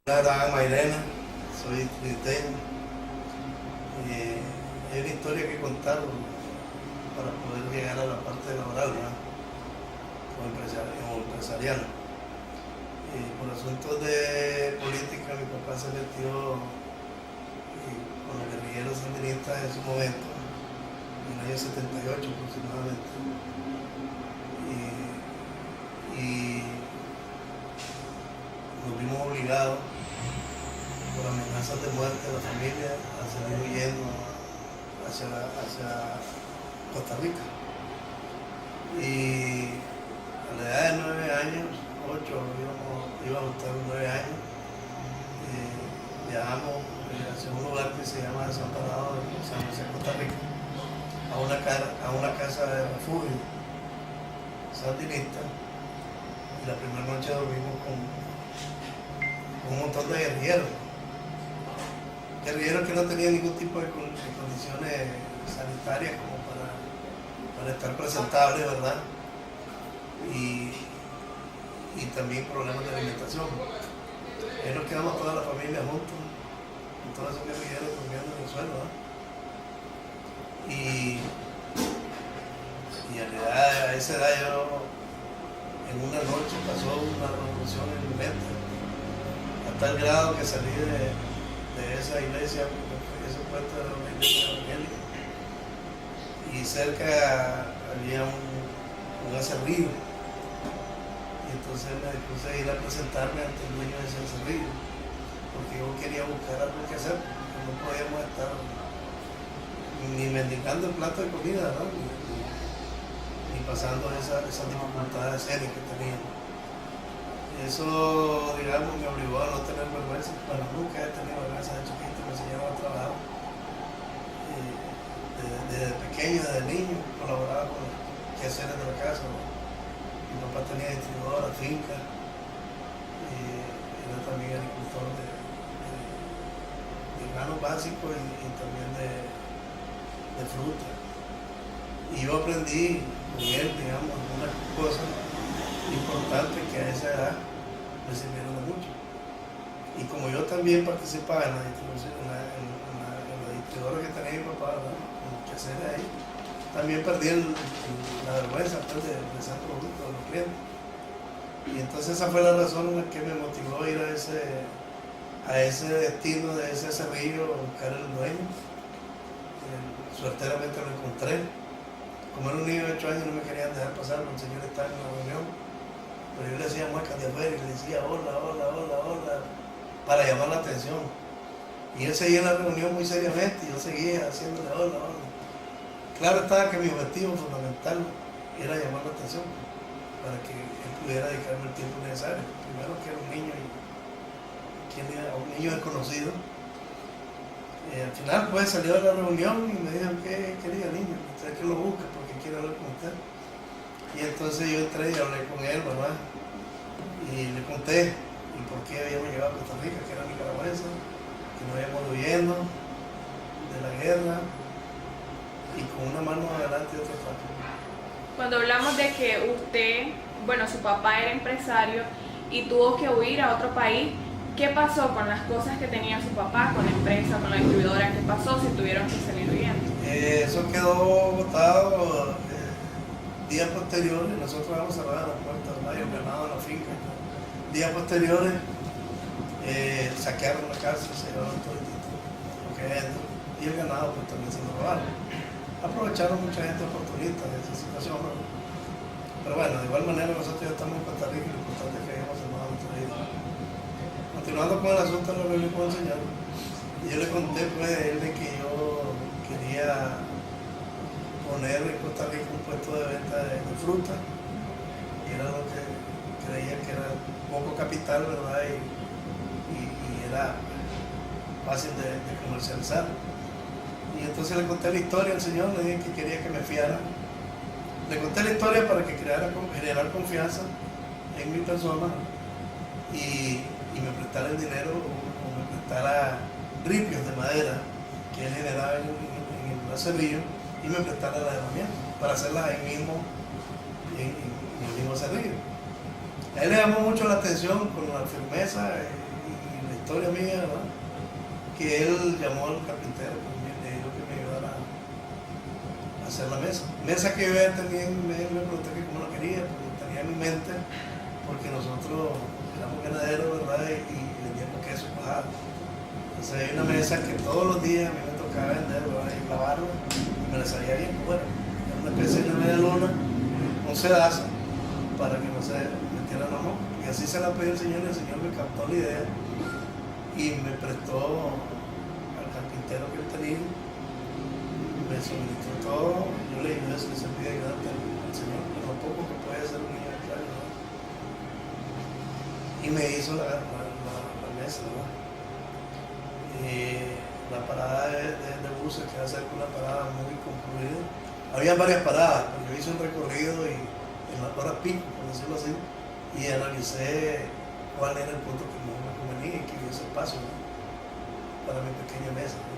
Hola, Mairena, soy triniteño. Hay una historia que contar para poder llegar a la parte laboral, ¿no? Como empresarial. Por asuntos de política, mi papá se metió con los guerrilleros sandinistas en su momento, en el año 78 aproximadamente. Y nos vimos obligados por amenazas de muerte de la familia a salir huyendo hacia Costa Rica. Y a la edad de 9 años, 8, iba a gustar 9 años, viajamos hacia un lugar que se llama Desamparado de San José, Costa Rica, a una casa de refugio sandinista. Y la primera noche dormimos con un montón de guerrilleros que no tenían ningún tipo de condiciones sanitarias como para estar presentables, ¿verdad? Y también problemas de alimentación. Ahí nos quedamos toda la familia juntos, con todos esos guerrilleros durmiendo en el suelo, ¿verdad? Y a esa edad yo, en una noche pasó una revolución en mi mente, a tal grado que salí de esa iglesia, ese puesto de una iglesia evangélica, y cerca había un aserrío, y entonces me puse a ir a presentarme ante el dueño de ese aserrío, porque yo quería buscar algo que hacer, porque no podíamos estar ni mendigando el plato de comida, ¿no? ni pasando esas dificultades serias que teníamos. Eso, digamos, me obligó a no tener vergüenza. Bueno, nunca he tenido vergüenza de chiquito, me enseñaron a trabajar. Desde pequeño, desde niño, colaboraba con los quehaceres de la casa, ¿no? Mi papá tenía distribuidora, finca, era también agricultor de granos básicos y también de fruta. Y yo aprendí con él, digamos, algunas cosas importantes que a esa edad me sirvieron de mucho. Y como yo también participaba en la distribuidora que tenía mi papá, ¿verdad? Como que hacer ahí, también perdí la vergüenza pues, de ofrecer productos a los clientes. Y entonces esa fue la razón en la que me motivó a ir a ese destino de ese cerrillo a buscar el dueño. Suerteramente lo encontré. Como era un niño de 8 años no me querían dejar pasar, el señor estaba en la reunión, pero yo le hacía muecas de afuera y le decía hola, hola, hola, hola, para llamar la atención. Y él seguía en la reunión muy seriamente y yo seguía haciéndole hola, hola. Claro estaba que mi objetivo fundamental era llamar la atención, para que él pudiera dedicarme el tiempo necesario. Primero que era un niño un niño desconocido. Al final pues salió de la reunión y me dijo, ¿qué quería niño? ¿Usted que lo busca? Porque quiere hablar con usted. Y entonces yo entré y hablé con él, ¿verdad? Y le conté y por qué habíamos llegado a Costa Rica, que era nicaragüense, que no habíamos huyendo de la guerra y con una mano adelante y otra atrás. Cuando hablamos de que usted, bueno, su papá era empresario y tuvo que huir a otro país, ¿qué pasó con las cosas que tenía su papá, con la empresa, con la distribuidora? ¿Qué pasó si tuvieron que salir huyendo? Eso quedó botado días posteriores. Nosotros habíamos cerrado las puertas, habíamos ganado la finca. Días posteriores saquearon la casa, se llevaron todo lo que hay dentro. Y el ganado pues también se lo robaron. Aprovecharon mucha gente oportunista de esa situación, ¿no? Pero bueno, de igual manera nosotros ya estamos en Costa Rica y lo importante es que hayamos salvado nuestra vida. Continuando con el asunto de la reunión con el señor, yo le conté pues a él de que yo quería poner en Costa Rica un puesto de venta de fruta, y era lo que creía que era poco capital, ¿verdad? Y era fácil de comercializar. Y entonces le conté la historia al señor, le dije que quería que me fiara. Le conté la historia para que generar confianza en mi persona y me prestara el dinero o me prestara ripios de madera que él generaba en el aserrillo y me prestara las herramientas para hacerlas ahí mismo en el mismo aserrillo. A él le llamó mucho la atención con la firmeza y la historia mía, ¿verdad? Que él llamó al carpintero, le dijo que me ayudara a hacer la mesa. Mesa que yo ya tenía, me pregunté que cómo la quería, porque tenía en mi mente, porque nosotros éramos ganaderos, ¿verdad? Y vendíamos queso cuajado. Entonces hay una mesa que todos los días a mí me tocaba vender, ¿verdad? Y lavarla, y me la salía bien, bueno, era una especie de una media luna, un sedazo, para que no se metiera la moca. Y así se la pedí al Señor, y el Señor me captó la idea y me prestó al carpintero que él tenía, me suministró todo. Yo le ayudé, se le serví de ayudante al Señor, con lo poco que puede hacer un niño, claro, ¿verdad? Y me hizo la mesa, ¿verdad? La parada de buses que hace una parada muy concluida. Había varias paradas, pero yo hice un recorrido y en las horas pico, por decirlo así, y analicé cuál era el punto que mejor me convenía y que hubiese paso, ¿no? Para mi pequeña mesa, ¿no?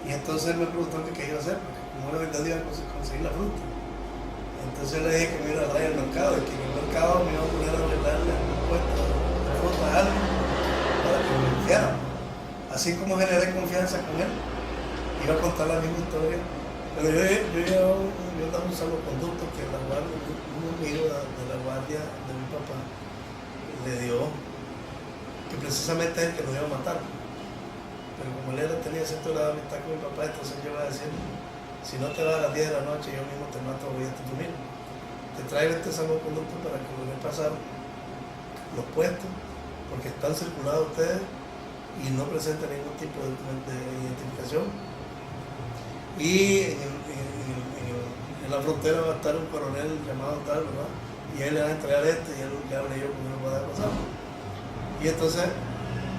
Y entonces él me preguntó qué iba a hacer, porque como era verdad iba a conseguir la fruta. Entonces le dije que me iba a traer al mercado y que en el mercado me iba a poner a venderle un puesto de fruta a alguien para que me confiara. Así como generé confianza con él, iba a contar la misma historia. Pero yo daba un salvoconducto que la guardia, un amigo de la guardia de mi papá le dio, que precisamente es el que lo iba a matar. Pero como él tenía cierto grado de amistad con mi papá, entonces yo iba a decir, si no te vas a las 10 de la noche, yo mismo te mato, voy a tú mismo. Te traigo este salvoconducto para que lo vean pasar los puestos, porque están circulados ustedes y no presentan ningún tipo de identificación. Y en la frontera va a estar un coronel llamado tal, ¿verdad? Y él le va a entregar y él le hable yo cómo lo puede pasar. Y entonces,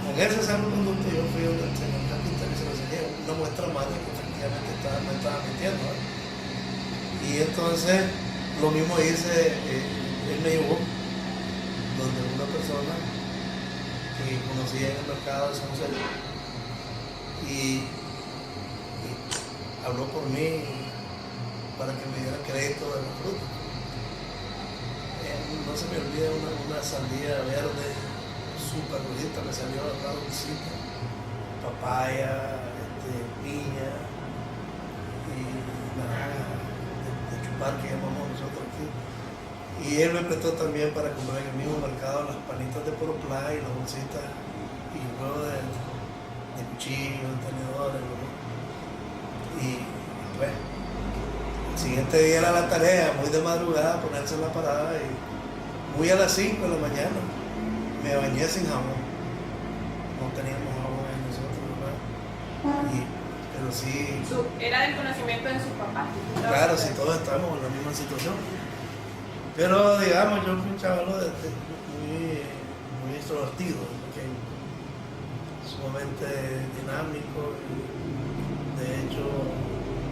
con ese salvoconducto yo fui donde el señor carpintero y se lo enseñé, una muestra más de que efectivamente me estaba mintiendo, ¿verdad? Y entonces, lo mismo hice, él me llevó donde una persona que conocía en el mercado de San José y habló por mí para que me diera crédito de la fruta. No se me olvida una sandía verde súper bonita, me salió acá dulcita, papaya, piña y naranja de chupar que llamamos nosotros aquí. Y él me prestó también para comprar en el mismo mercado las panitas de Poroplá y las bolsitas y luego de cuchillos, tenedores, ¿no? Y pues, el siguiente día era la tarea, muy de madrugada, ponerse en la parada y muy a las 5 de la mañana me bañé sin jabón. No teníamos jabón en nosotros, ¿verdad? Pero sí. Era del conocimiento de sus papás. Claro, si todos estábamos en la misma situación. Pero digamos, yo fui un chaval muy extrovertido, pequeño, sumamente dinámico. De hecho,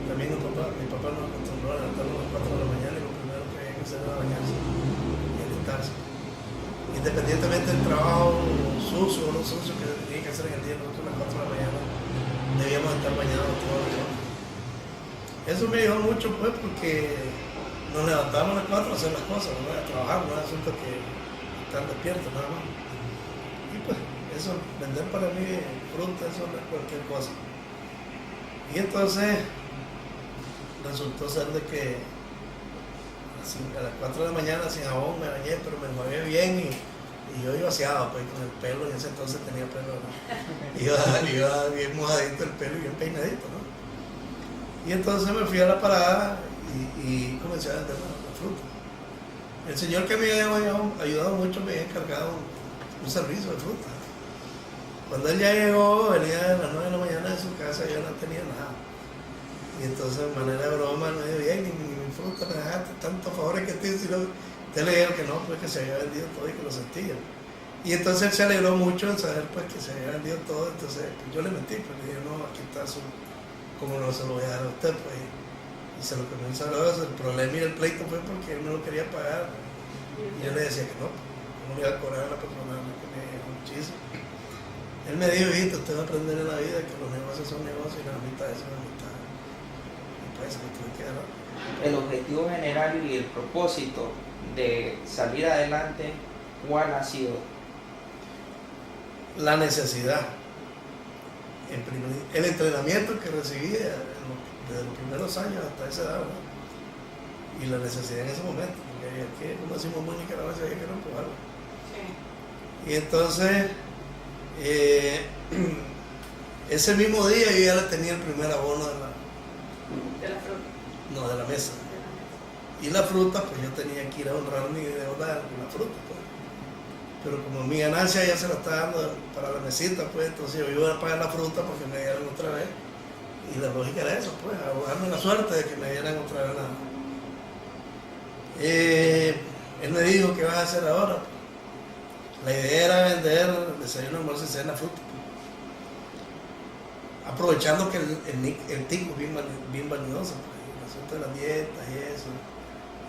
también mi papá nos acostumbró a levantarnos a las 4 de la mañana y lo primero que había que hacer era bañarse y alistarse. Independientemente del trabajo sucio o no sucio que tenía que hacer en el día, nosotros a las 4 de la mañana debíamos estar bañados todos los días. Eso me ayudó mucho, pues, porque nos levantamos a las 4 a hacer las cosas, ¿verdad? A trabajar, no es asunto que estar despiertos nada más. Y pues, eso, vender para mí fruta, eso no es cualquier cosa. Y entonces resultó ser de que a las 4 de la mañana sin jabón me bañé, pero me enjuagué bien y yo iba aseado, pues, con el pelo, en ese entonces tenía pelo, ¿no? iba bien mojadito el pelo y bien peinadito, ¿no? Y entonces me fui a la parada y comencé a vender la fruta. El señor que me había ayudado mucho me había encargado un servicio de fruta. Cuando él ya llegó, venía a las 9 de la mañana de su casa, yo no tenía nada. Y entonces, de manera de broma, me dijo, bien, ni mi fruta me dejaste tantos favores que te hice. Usted le dijeron que no, pues que se había vendido todo y que lo sentía. Y entonces él se alegró mucho en saber pues que se había vendido todo. Entonces pues, yo le mentí, pues le dije, no, aquí está su, como no se lo voy a dar a usted, pues. Y se lo comenzó a hablar. El problema y el pleito fue porque él no lo quería pagar. Y yo le decía que no, no le iba a cobrar a la persona que me dejó muchísimo. Él me dijo, hijito, usted va a aprender en la vida que los negocios son negocios y la mitad de eso es la mitad. Y pues me tuve que dar. El objetivo general y el propósito de salir adelante, ¿cuál ha sido? la necesidad, el entrenamiento que recibí desde los primeros años hasta esa edad, ¿no? Y la necesidad en ese momento, porque había que, como decimos muy nicaragüense, había que empujarlo. Sí. Y entonces, ese mismo día yo ya le tenía el primer abono De la fruta. no, de la mesa. Y la fruta, pues yo tenía que ir a honrarme y de honrar la fruta, pues. Pero como mi ganancia ya se la está dando para la mesita, pues entonces yo iba a pagar la fruta porque me dieran otra vez. Y la lógica era eso, pues, abogarme la suerte de que me dieran otra vez nada. Él me dijo, ¿qué vas a hacer ahora? La idea era vender desayuno, almuerzo y cena fruta. Aprovechando que el tico es bien vanidoso, pues, el asunto de las dietas y eso,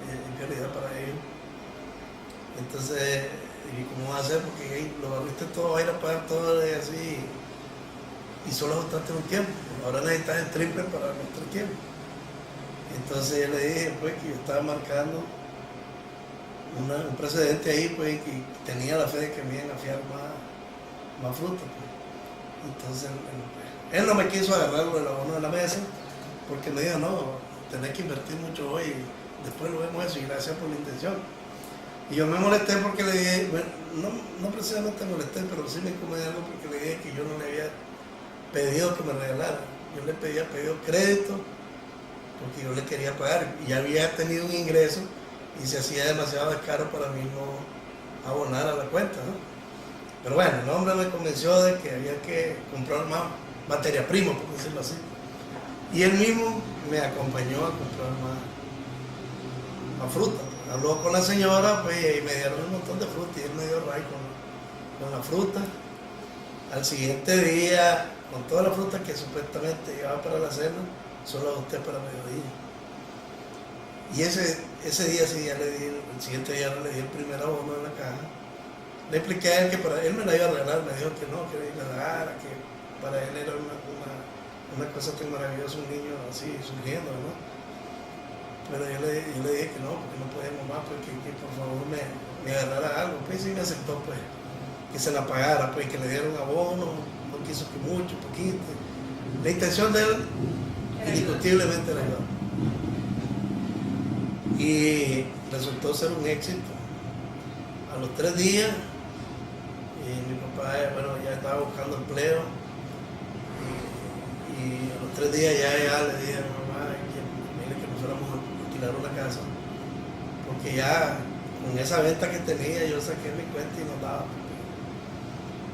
es prioridad para ellos. Entonces, ¿y cómo vas a hacer? Porque lo abriste todo, va a ir a pagar todo y así, y solo ajustaste un tiempo. Ahora necesitas el triple para nuestro tiempo. Entonces yo le dije, pues, que yo estaba marcando un precedente ahí, pues, que tenía la fe de que me iban a fiar más fruta, pues. Entonces, él no me quiso agarrar el abono de la mesa, porque me dijo, no, tenés que invertir mucho hoy, después lo vemos eso, y gracias por la intención. Y yo me molesté porque le dije, bueno, no precisamente molesté, pero sí me incomodé algo porque le dije que yo no le había pedido que me regalara. Yo le había pedido crédito porque yo le quería pagar y ya había tenido un ingreso y se hacía demasiado caro para mí no abonar a la cuenta, ¿no? Pero bueno, el hombre me convenció de que había que comprar más materia prima, por decirlo así. Y él mismo me acompañó a comprar más fruta. Habló con la señora, pues, y me dieron un montón de fruta y él me dio ray con la fruta. Al siguiente día, con toda la fruta que supuestamente llevaba para la cena, solo ajusté para mediodía. Y ese día sí ya el siguiente día le di el primer abono en la caja. Le expliqué a él que para él me la iba a regalar, me dijo que no, que me la dejara, que para él era una cosa tan maravillosa, un niño así surgiendo, ¿no? Pero yo le dije que no, porque no podíamos más, porque que por favor me agarrara algo. Pues sí me aceptó, pues, que se la pagara, pues, que le diera un abono, no quiso que mucho, poquito. La intención de él, indiscutiblemente, era ayudar. Y resultó ser un éxito. A los 3 días, mi papá, bueno, ya estaba buscando empleo. Y a los 3 días ya le dije a mi mamá que nos fuéramos a alquilar una casa. Porque ya con esa venta que tenía, yo saqué mi cuenta y nos daba.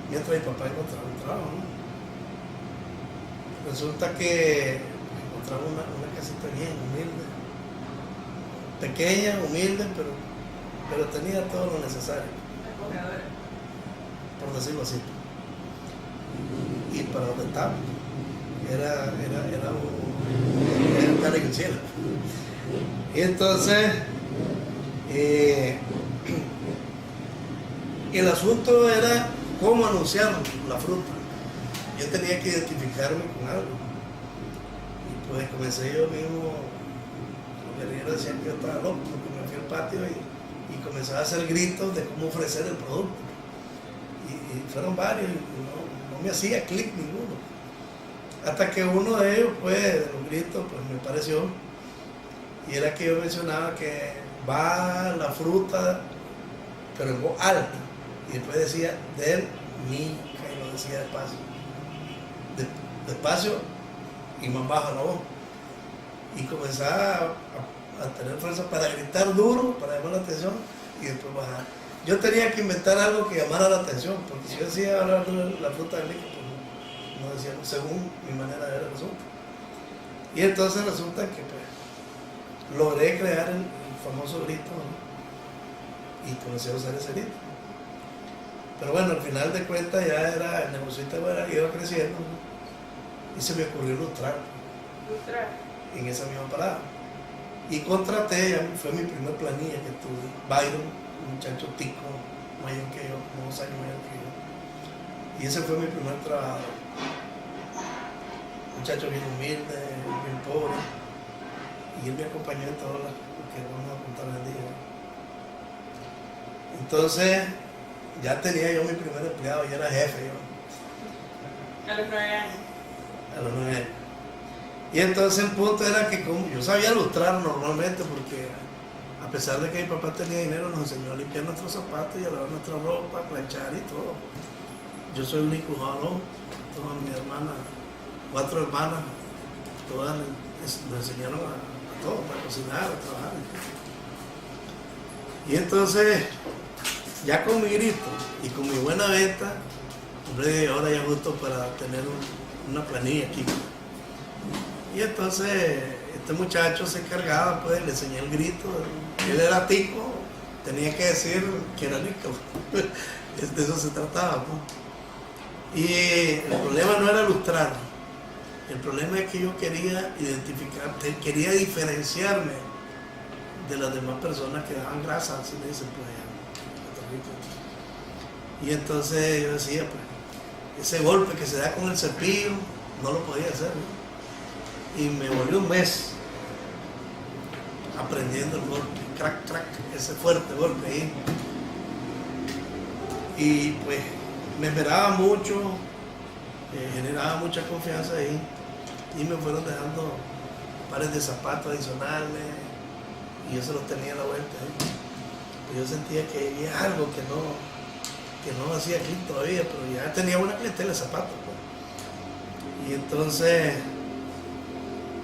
Mientras mi papá encontraba un trabajo, ¿no? Resulta que encontramos una casita bien humilde. Pequeña, humilde, pero tenía todo lo necesario. Por decirlo así. Y para donde estaba, era un carro en el cielo. Y entonces, el asunto era cómo anunciar la fruta. Yo tenía que identificarme con algo. Y pues comencé yo mismo. Los guerrilleros decían que yo estaba loco, porque me fui al patio y comenzaba a hacer gritos de cómo ofrecer el producto. Y fueron varios, y no me hacía clic ninguno. Hasta que uno de ellos, pues, de los gritos, pues me pareció, y era que yo mencionaba que va la fruta, pero en voz alta, y después decía del Mica, y lo decía despacio y más bajo la voz. Y comenzaba a tener fuerza para gritar duro, para llamar la atención y después bajar. Yo tenía que inventar algo que llamara la atención, porque si yo decía hablar de la fruta del Mica, pues no decía, según mi manera de ver el asunto. Y entonces resulta que pues, logré crear el famoso grito, ¿no? Y comencé a usar ese grito. Pero bueno, al final de cuentas ya era, el negocio iba creciendo, ¿no? Y se me ocurrió ilustrar en esa misma parada. Y contraté, fue mi primer planilla que tuve, Byron, un muchacho tico, mayor que yo, como 2 años mayor que yo. Y ese fue mi primer trabajo. Muchacho bien humilde, bien pobre. Y él me acompañó en todas las que vamos a contar el día. Entonces, ya tenía yo mi primer empleado, ya era jefe yo, A los 9 años. a los 9 años. Y entonces el punto era que como yo sabía lustrar normalmente, porque a pesar de que mi papá tenía dinero, nos enseñó a limpiar nuestros zapatos y a lavar nuestra ropa, a planchar y todo. Yo soy el único varón, todas mis hermanas, 4 hermanas, todas nos enseñaron a todo, para cocinar, a trabajar. Y entonces, ya con mi grito y con mi buena venta, hombre, ahora ya justo para tener una planilla aquí. Y entonces, este muchacho se encargaba, pues, le enseñé el grito. Él era tico, tenía que decir que era rico. De eso se trataba, pues. Y el problema no era lustrar. El problema es que yo quería identificar, quería diferenciarme de las demás personas que daban grasa, así le dicen, pues, allá en Puerto Rico. Y entonces yo decía, pues, ese golpe que se da con el cepillo, no lo podía hacer, ¿no? Y me volví un mes aprendiendo el golpe, crack, crack, ese fuerte golpe ahí. Y pues me esperaba mucho, generaba mucha confianza ahí, y me fueron dejando pares de zapatos adicionales, y yo se los tenía a la vuelta ahí. Pues yo sentía que había algo que no hacía clic todavía, pero ya tenía una clientela de zapatos, pues. Y entonces,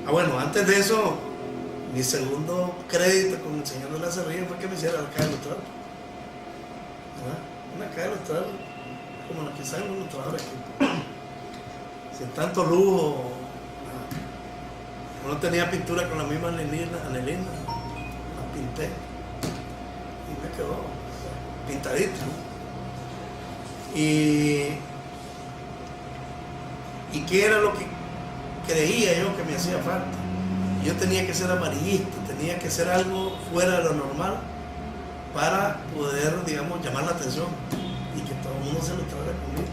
bueno, antes de eso, mi segundo crédito con el señor de la Cerrilla fue que me hiciera la caja de ilustrador. Una caja de ilustrador como la que salen los ilustradores aquí. Sin tanto lujo. No tenía pintura con la misma anelina, la pinté y me quedó pintadita. Y qué era lo que creía yo que me hacía falta. Yo tenía que ser amarillista, tenía que ser algo fuera de lo normal para poder, digamos, llamar la atención y que todo el mundo se lo traiga conmigo.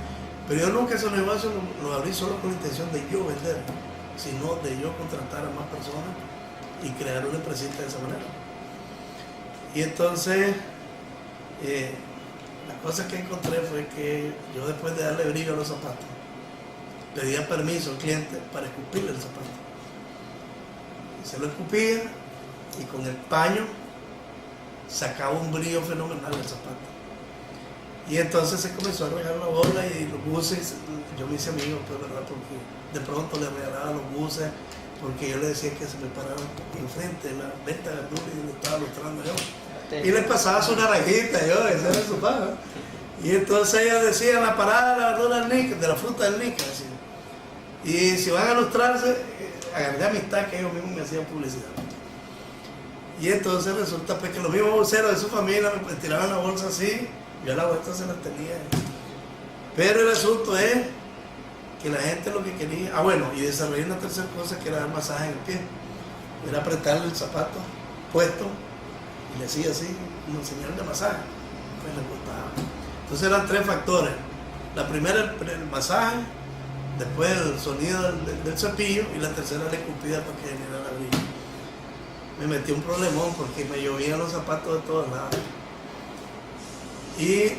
Pero yo nunca ese negocio lo abrí solo con la intención de yo vender, sino de yo contratar a más personas y crear una empresita de esa manera. Y entonces, la cosa que encontré fue que yo, después de darle brillo a los zapatos, pedía permiso al cliente para escupirle el zapato. Y se lo escupía y con el paño sacaba un brillo fenomenal del zapato. Y entonces se comenzó a regar la bola y los buses, yo me hice amigo, pues, ¿verdad? Porque de pronto le regalaba los buses, porque yo le decía que se me paraban enfrente de la venta de verduras y le estaba lustrando yo. Y le pasaba su naranjita, yo, esa era su paga. Y entonces ellos decían la parada de la verdura del níquel, de la fruta del níquel, así. Y si van a lustrarse, agarré amistad que ellos mismos me hacían publicidad. Y entonces resulta pues que los mismos bolseros de su familia me tiraban la bolsa así, yo a la vuelta se las tenía. Pero el asunto es que la gente lo que quería, bueno, y desarrollé una tercera cosa que era dar masaje en el pie. Era apretarle el zapato puesto y le hacía así, como señal de masaje, pues le gustaba. Entonces eran 3 factores. La primera, el masaje, después el sonido del cepillo, y la tercera la escupida para que generara brillo. Me metí un problemón porque me llovían los zapatos de todos lados. Y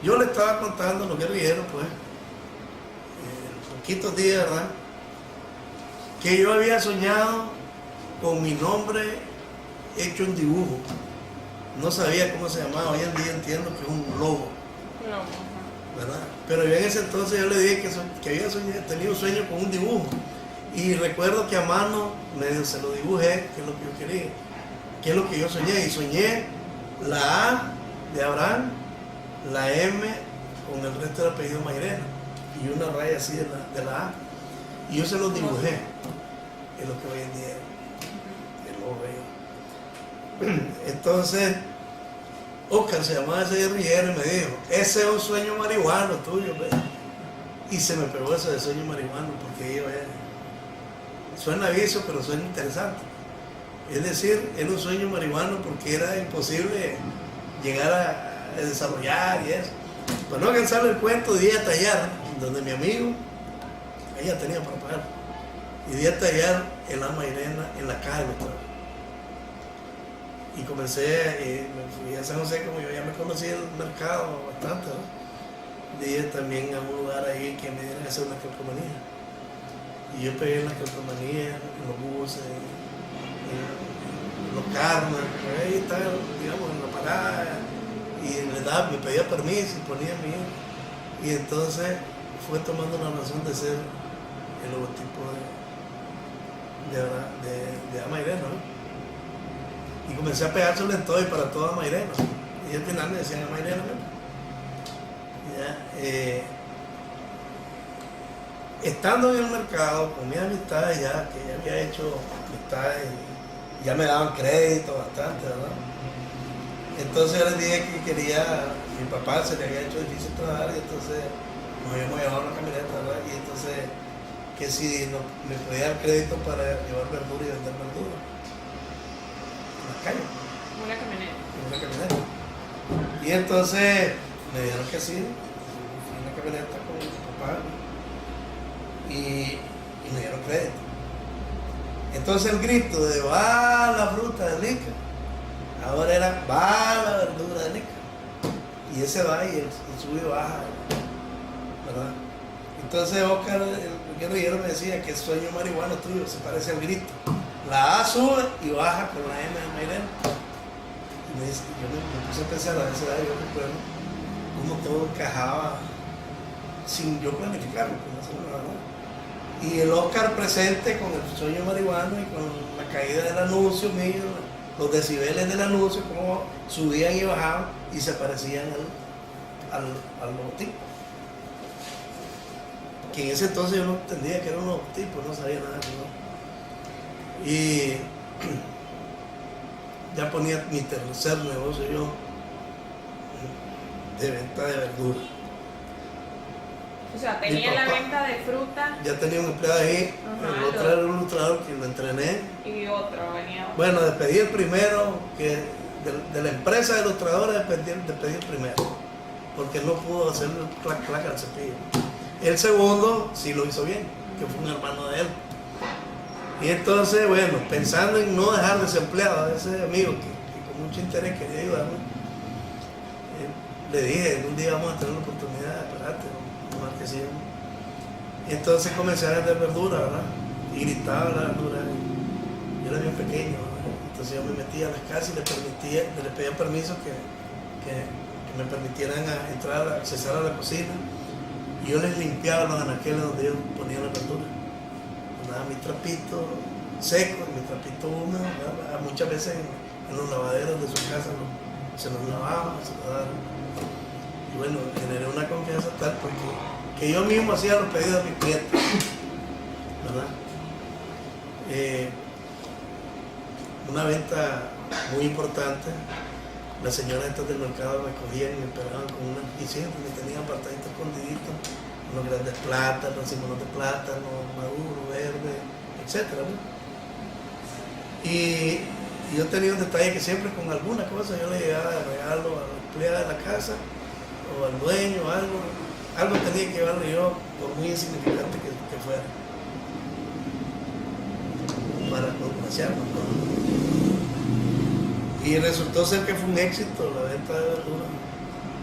yo le estaba contando a los guerrilleros, pues, poquitos días, ¿verdad?, que yo había soñado con mi nombre hecho en dibujo. No sabía cómo se llamaba, hoy en día entiendo que es un logo, ¿verdad? Pero yo en ese entonces yo le dije que había tenido un sueño con un dibujo. Y recuerdo que a mano se lo dibujé, que es lo que yo quería, que es lo que yo soñé. Y soñé la A de Abraham, la M con el resto del apellido Mairena y una raya así de la A. Y yo se lo dibujé, es lo que hoy en día es lo veo. Entonces, Oscar se llamaba ese guerrillero y me dijo, ese es un sueño marihuano tuyo, ¿ves? Y se me pegó eso de sueño marihuano porque yo suena vicio, pero suena interesante. Es decir, era un sueño marihuano porque era imposible llegar a desarrollar y eso. Para no cansarle el cuento, di a tallar, donde mi amigo, ella tenía para pagar, y di a tallar el ama Irena en la caja de los trabajos. Y comencé, me fui a San José, como yo ya me conocía el mercado bastante, ¿no? Dije también a un lugar ahí que me dieran a hacer una calcomanía. Y yo pegué en la calcomanía, en los buses, en los carros, ahí estaba, digamos, en la parada, y me pedía permiso y ponía mi. Y entonces fue tomando la razón de ser el logotipo de Amaireno, ¿no? Y comencé a pegárselo en todo y para todo Amaireno. Y al final me decían Amaireno, ¿no? Estando en el mercado con mis amistades ya, que ya había hecho amistades, ya me daban crédito bastante, ¿verdad? Entonces yo les dije que quería, mi papá se le había hecho difícil trabajar y entonces nos habíamos llevado una camioneta, ¿verdad? Y entonces que si me podía dar crédito para llevar verdura y vender verdura en las calles. Una camioneta. Una camioneta. Y entonces me dijeron que sí, fui en una camioneta con mi papá y me dieron crédito. Entonces el grito de va la fruta de Nica, ahora era va la verdura de Nica. Y ese va y el sube y baja, ¿verdad? Entonces Oscar, el guerrillero, me decía que el sueño marihuano tuyo se parece al grito. La A sube y baja con la M de Amaireno. Y yo me puse a pensar a esa edad, yo recuerdo cómo todo encajaba sin yo planificarlo, como eso, ¿verdad? Y el Oscar presente con el sueño marihuano y con la caída del anuncio mío, los decibeles del anuncio, cómo subían y bajaban y se parecían al logotipo. Que en ese entonces yo no entendía que era un logotipo, no sabía nada, ¿no? Y ya ponía mi tercer negocio yo de venta de verdura. O sea, tenía la venta de fruta. Ya tenía un empleado ahí, Ajá, el otro era un ilustrador que lo entrené. Y otro venía. Bueno, despedí el primero, que de la empresa de ilustradores despedí el primero, porque no pudo hacer el clac al cepillo. El segundo sí lo hizo bien, que fue un hermano de él. Y entonces, bueno, pensando en no dejar desempleado a ese amigo que con mucho interés quería ayudarme, le dije, un día vamos a tener la oportunidad, espérate, no marquesíamos. Y entonces comencé a vender verdura, ¿verdad? Y gritaba la verdura. Yo era bien pequeño, ¿verdad? Entonces yo me metía a las casas y les pedía permiso que me permitieran entrar, accesar a la cocina. Y yo les limpiaba los anaqueles donde ellos ponían la verdura. Daba mi trapito seco, mi trapito húmedo, ¿verdad? Muchas veces en los lavaderos de su casa se los lavaban, se los daban. Y bueno, generé una confianza tal porque que yo mismo hacía los pedidos a mis clientes, ¿verdad? Una venta muy importante. Las señoras estas del mercado me cogían y me pegaban con una y siempre me tenían apartaditos escondiditos, unos grandes plátanos, símbolos de plátano, maduro, verde, etc., ¿no? Y yo tenía un detalle que siempre con alguna cosa yo le llevaba de regalo a la empleada de la casa o al dueño, algo tenía que llevarle yo, por muy insignificante que fuera, para congraciarnos, ¿no? Y resultó ser que fue un éxito la venta de verduras.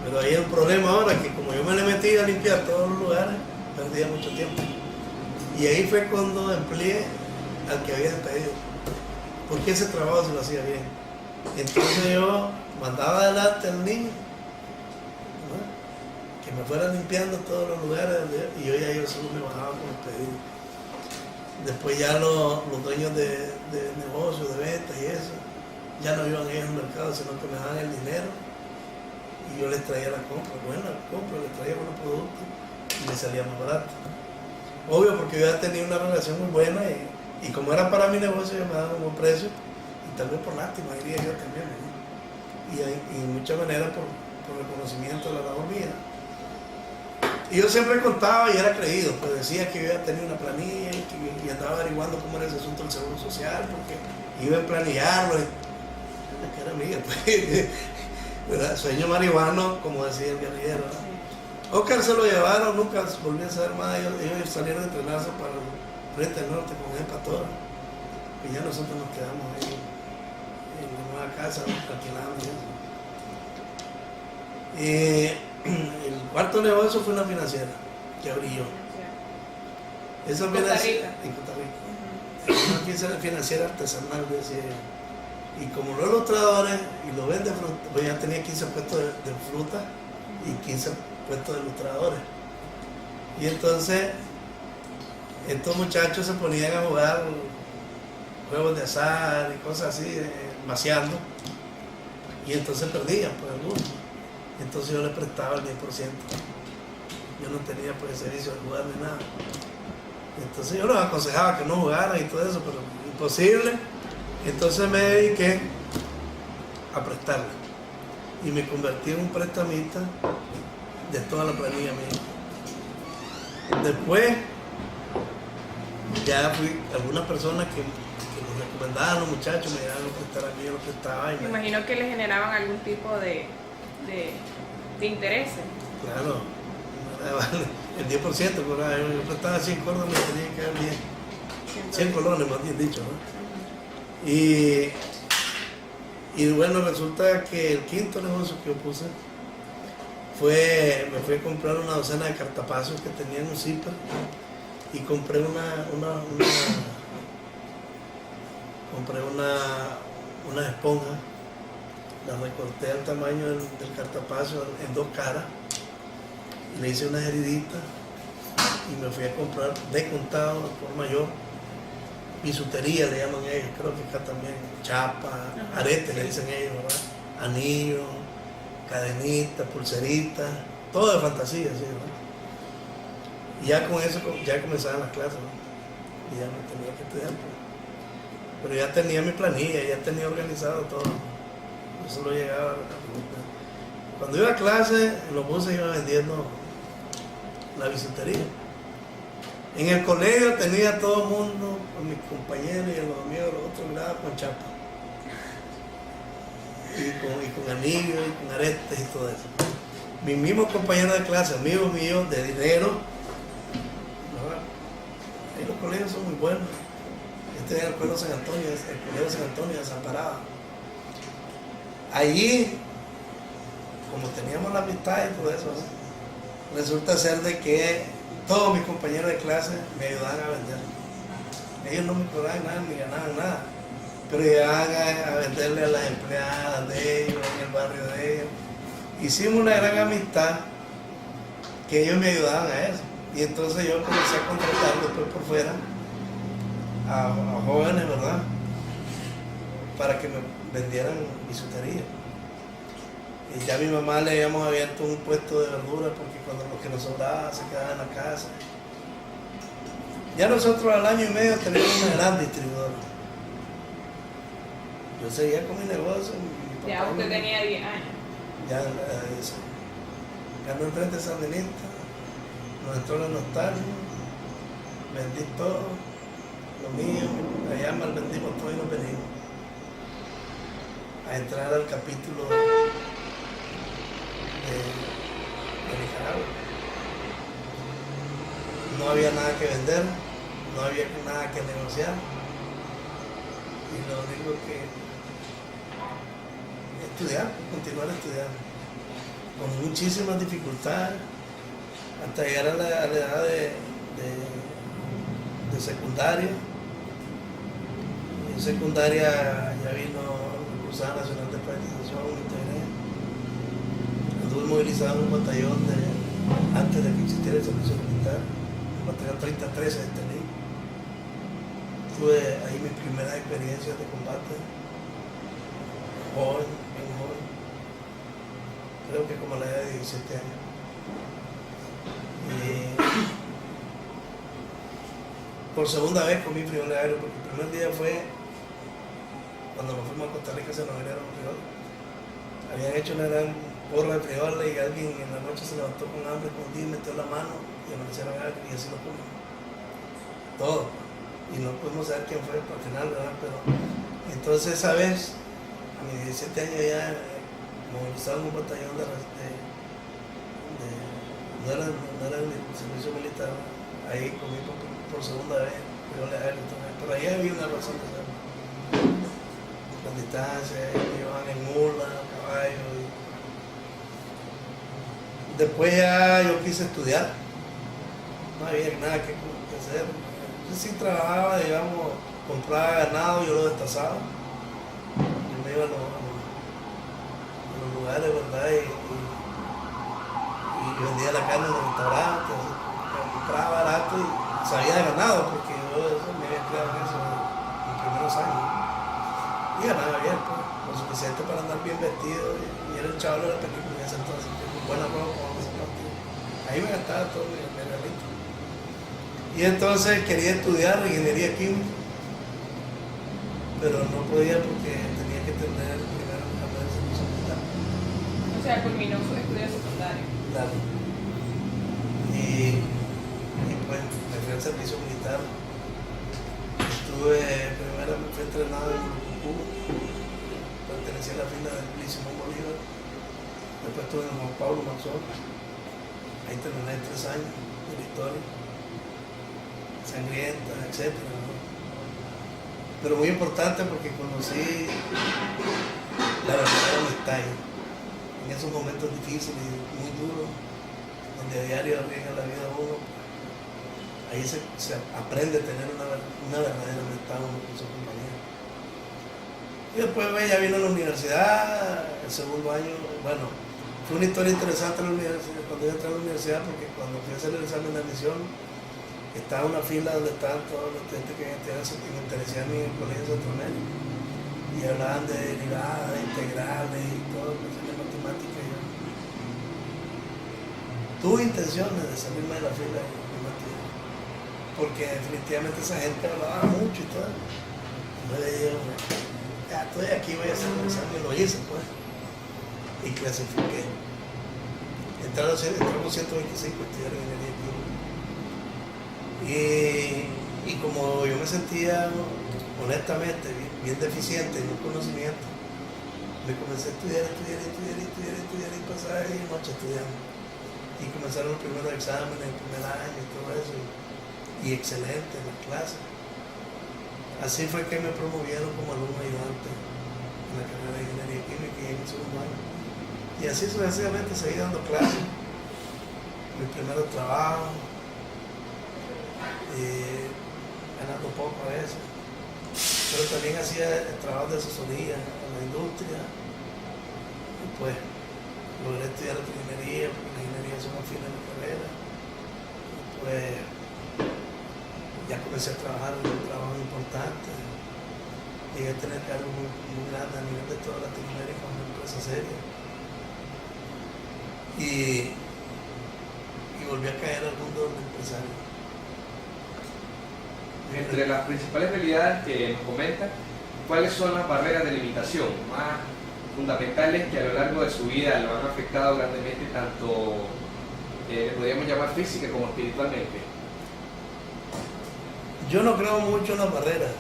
Pero ahí el problema ahora, que como yo me le metí a limpiar todos los lugares, perdía mucho tiempo. Y ahí fue cuando empleé al que había despedido, porque ese trabajo se lo hacía bien. Entonces yo mandaba adelante al niño, ¿no?, que me fuera limpiando todos los lugares, y yo solo me bajaba con los pedidos. Después ya los dueños de negocios, de ventas y eso, ya no iban ellos al mercado, sino que me daban el dinero y yo les traía la compra, les traía buenos productos y me salía más barato. Obvio, porque yo ya tenía una relación muy buena y como era para mi negocio, yo me daban un buen precio y tal vez por lástima, diría yo también, ¿no? Y en muchas maneras por reconocimiento de la labor mía. Y yo siempre contaba y era creído, pues decía que yo ya tenía una planilla y andaba averiguando cómo era ese asunto del seguro social, porque iba a planillarlo. Que era mía, pues, ¿verdad? Sueño marihuano, como decía el guerrillero, ¿verdad? Oscar se lo llevaron, nunca volví a saber más. Ellos salieron a entrenarse para el Frente del Norte con el Pastor, y ya nosotros nos quedamos ahí en la nueva casa, alquilando y eso. El cuarto negocio fue una financiera que abrí yo. Esa Costa financiera Rica. en Costa Rica. Una financiera artesanal, decía yo. Y como los ilustradores y lo vende, pues ya tenía 15 puestos de fruta y 15 puestos de ilustradores. Y entonces estos muchachos se ponían a jugar juegos de azar y cosas así, vaciando. Y entonces perdían, pues algunos. Entonces yo les prestaba el 10%. Yo no tenía pues servicio de jugar ni nada. Entonces yo los aconsejaba que no jugaran y todo eso, pero imposible. Entonces me dediqué a prestarle. Y me convertí en un prestamista de toda la planilla mía. Después, ya fui algunas personas que nos recomendaban, los muchachos me llegaban a prestar a mí, yo los prestaba. Y Me imagino que le generaban algún tipo de intereses. Claro, el 10%, pero yo prestaba 100 colones, me tenía que dar 10. 100 colones, más bien dicho, ¿no? Y bueno, resulta que el quinto negocio que yo puse me fui a comprar una docena de cartapacios que tenían un zipper y compré una esponja, la recorté al tamaño del cartapacio en 2 caras, y le hice unas heriditas y me fui a comprar de contado por mayor. Bisutería le llaman ellos, creo que acá también, chapa, aretes le dicen ellos, ¿verdad? Anillos, cadenitas, pulseritas, todo de fantasía, ¿sí? ¿verdad? Y ya con eso ya comenzaban las clases, ¿no? Y ya me tenía que estudiar, pues. Pero ya tenía mi planilla, ya tenía organizado todo. Yo solo llegaba cuando iba a clase, en los buses iba vendiendo la bisutería. En el colegio tenía a todo el mundo, con mis compañeros y los amigos de los otros grados, con chapa. Y con anillos y con aretes y todo eso. Mis mismos compañeros de clase, amigos míos de dinero, ¿no? Ahí los colegios son muy buenos. Este era el colegio San Antonio, de Desamparado. Allí, como teníamos la amistad y todo eso, ¿no? Resulta ser de que todos mis compañeros de clase me ayudaban a vender. Ellos no me cobraban nada ni ganaban nada, pero llegaban a venderle a las empleadas de ellos, en el barrio de ellos. Hicimos una gran amistad que ellos me ayudaban a eso. Y entonces yo comencé a contratar después por fuera a jóvenes, ¿verdad? Para que me vendieran bisutería. Y ya a mi mamá le habíamos abierto un puesto de verdura porque cuando lo que nos sobraba se quedaba en la casa. Ya nosotros al año y medio teníamos una gran distribuidora. Yo seguía con mi negocio. Ya usted tenía 10 años. Ya eso. Ganó el frente sandinista, nos entró la nostalgia, vendí todo, lo mío, allá mal vendimos todo y nos venimos a entrar al capítulo de Nicaragua. No había nada que vender, no había nada que negociar, y lo único que estudiar, continuar estudiando, con muchísimas dificultades, hasta llegar a la edad de secundaria. Y en secundaria ya vino la Cruzada Nacional de Alfabetización, me integré. Anduve movilizado en un batallón antes de que existiera el servicio militar, el batallón 3013 de Estelí. Tuve ahí mis primeras experiencias de combate, joven, bien joven, creo que como a la edad de 17 años. Y por segunda vez comí frijoles agrios, porque el primer día fue cuando nos fuimos a Costa Rica, se nos vinieron los frijoles. Habían hecho una gran porra de frijoles y alguien en la noche se levantó con hambre, con un día, metió la mano y amanecieron agrios y así lo comimos. Todo. Y no pudimos saber quién fue al final, ¿verdad? Pero entonces esa vez, a mis 17 años ya movilizado en un batallón no era el servicio militar, ahí comí por segunda vez, pero ahí había una razón de ser. las distancias, me llevaban en mula, caballo. Después ya yo quise estudiar, no había nada que hacer. Yo sí trabajaba, digamos, compraba ganado, yo lo destazaba. Yo me iba a los lugares, ¿verdad? Y vendía la carne en los restaurantes, compraba barato y sabía de ganado, porque yo me había creado en eso en los primeros años. Y ganaba bien, pues, lo suficiente para andar bien vestido. Y era el chaval de la película en ese entonces, con buena ropa, con ese partido. Ahí me gastaba todo mi regalito. Y entonces quería estudiar ingeniería química, pero no podía porque tenía que tener primero una carrera de servicio militar. O sea, culminó su estudio secundario. Claro. Y pues me fui al servicio militar. Primero me fui entrenado en Cuba, pertenecía a la fila del Simón Bolívar. Después estuve en Juan Pablo Monzón. Ahí terminé 3 años de la historia, sangrienta, etc. ¿no? Pero muy importante porque conocí la verdadera amistad en esos momentos difíciles y muy duros, donde a diario arriesga la vida uno. Ahí se aprende a tener una verdadera amistad uno con sus compañeros. Y después ya vino a la universidad, el segundo año, bueno, fue una historia interesante en la universidad, cuando yo entré a la universidad, porque cuando fui a hacer el examen de admisión, estaba una fila donde estaban todos los estudiantes que me interesaban en el Colegio Centroamérica. Y hablaban de derivadas, de integrales y todo, de matemáticas. Tuve intenciones de salirme de la fila de matemáticas, porque definitivamente esa gente hablaba mucho y todo. Entonces yo dije, ya estoy aquí, voy a hacer el examen, lo hice pues. Y clasifiqué. Entramos 125 a estudiar ingeniería química. Y como yo me sentía honestamente bien deficiente en un conocimiento, me comencé a estudiar y pasaba ahí noche estudiando. Y comenzaron los primeros exámenes, el primer año y todo eso. Y excelente en las clases. Así fue que me promovieron como alumno ayudante en la carrera de ingeniería química y en el segundo año. Y así sucesivamente seguí dando clases. Mis primeros trabajos, ganando poco a veces. Pero también hacía trabajo de asesoría en la industria. Y pues logré estudiar ingeniería, porque la ingeniería es una fila en mi carrera. Y pues ya comencé a trabajar en un trabajo importante. Llegué a tener cargos muy grandes a nivel de toda Latinoamérica, una empresa seria. Y volví a caer al mundo del empresario. Entre las principales realidades que nos comenta, ¿cuáles son las barreras de limitación más fundamentales que a lo largo de su vida lo han afectado grandemente, tanto podríamos llamar física como espiritualmente? Yo no creo mucho en las barreras.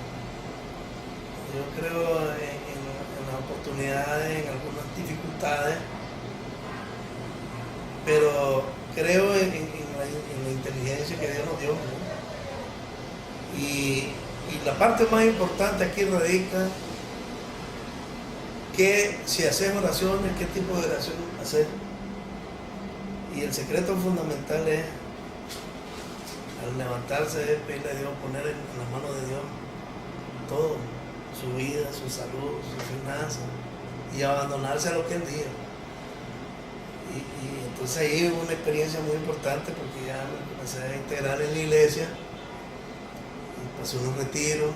Yo creo en las oportunidades, en algunas dificultades, pero creo en la inteligencia que Dios nos dio, ¿no? Y la parte más importante aquí radica que si haces oraciones, qué tipo de oración hacer. Y el secreto fundamental es, al levantarse, pedirle a Dios, poner en las manos de Dios todo, su vida, su salud, sus finanzas, y abandonarse a lo que Él diga. Y entonces ahí hubo una experiencia muy importante, porque ya me comencé a integrar en la iglesia, y pasé unos retiros,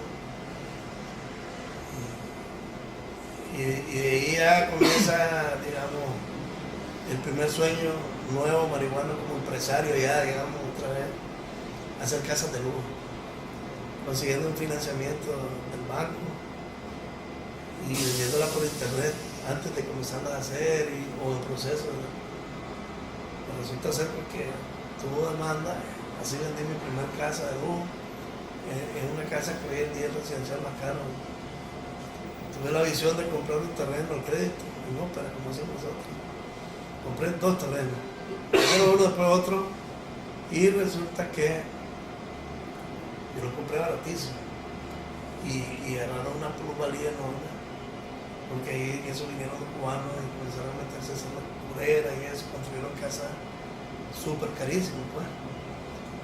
y de ahí ya comienza, digamos, el primer sueño nuevo marihuano como empresario, ya digamos otra vez, hacer casas de lujo, consiguiendo un financiamiento del banco y vendiéndola por internet antes de comenzarla a hacer o en proceso. Pero resulta ser porque tuvo demanda, así vendí mi primera casa de lujo, en una casa que hoy en día es residencial más caro. Tuve la visión de comprar un terreno al crédito, en ópera, como hacemos nosotros. Compré 2 terrenos, primero uno, después otro, y resulta que yo lo compré baratísimo y ganaron una plusvalía enorme. porque ahí en eso vinieron los cubanos y comenzaron a meterse en la curera y eso, construyeron casas súper carísimas, pues.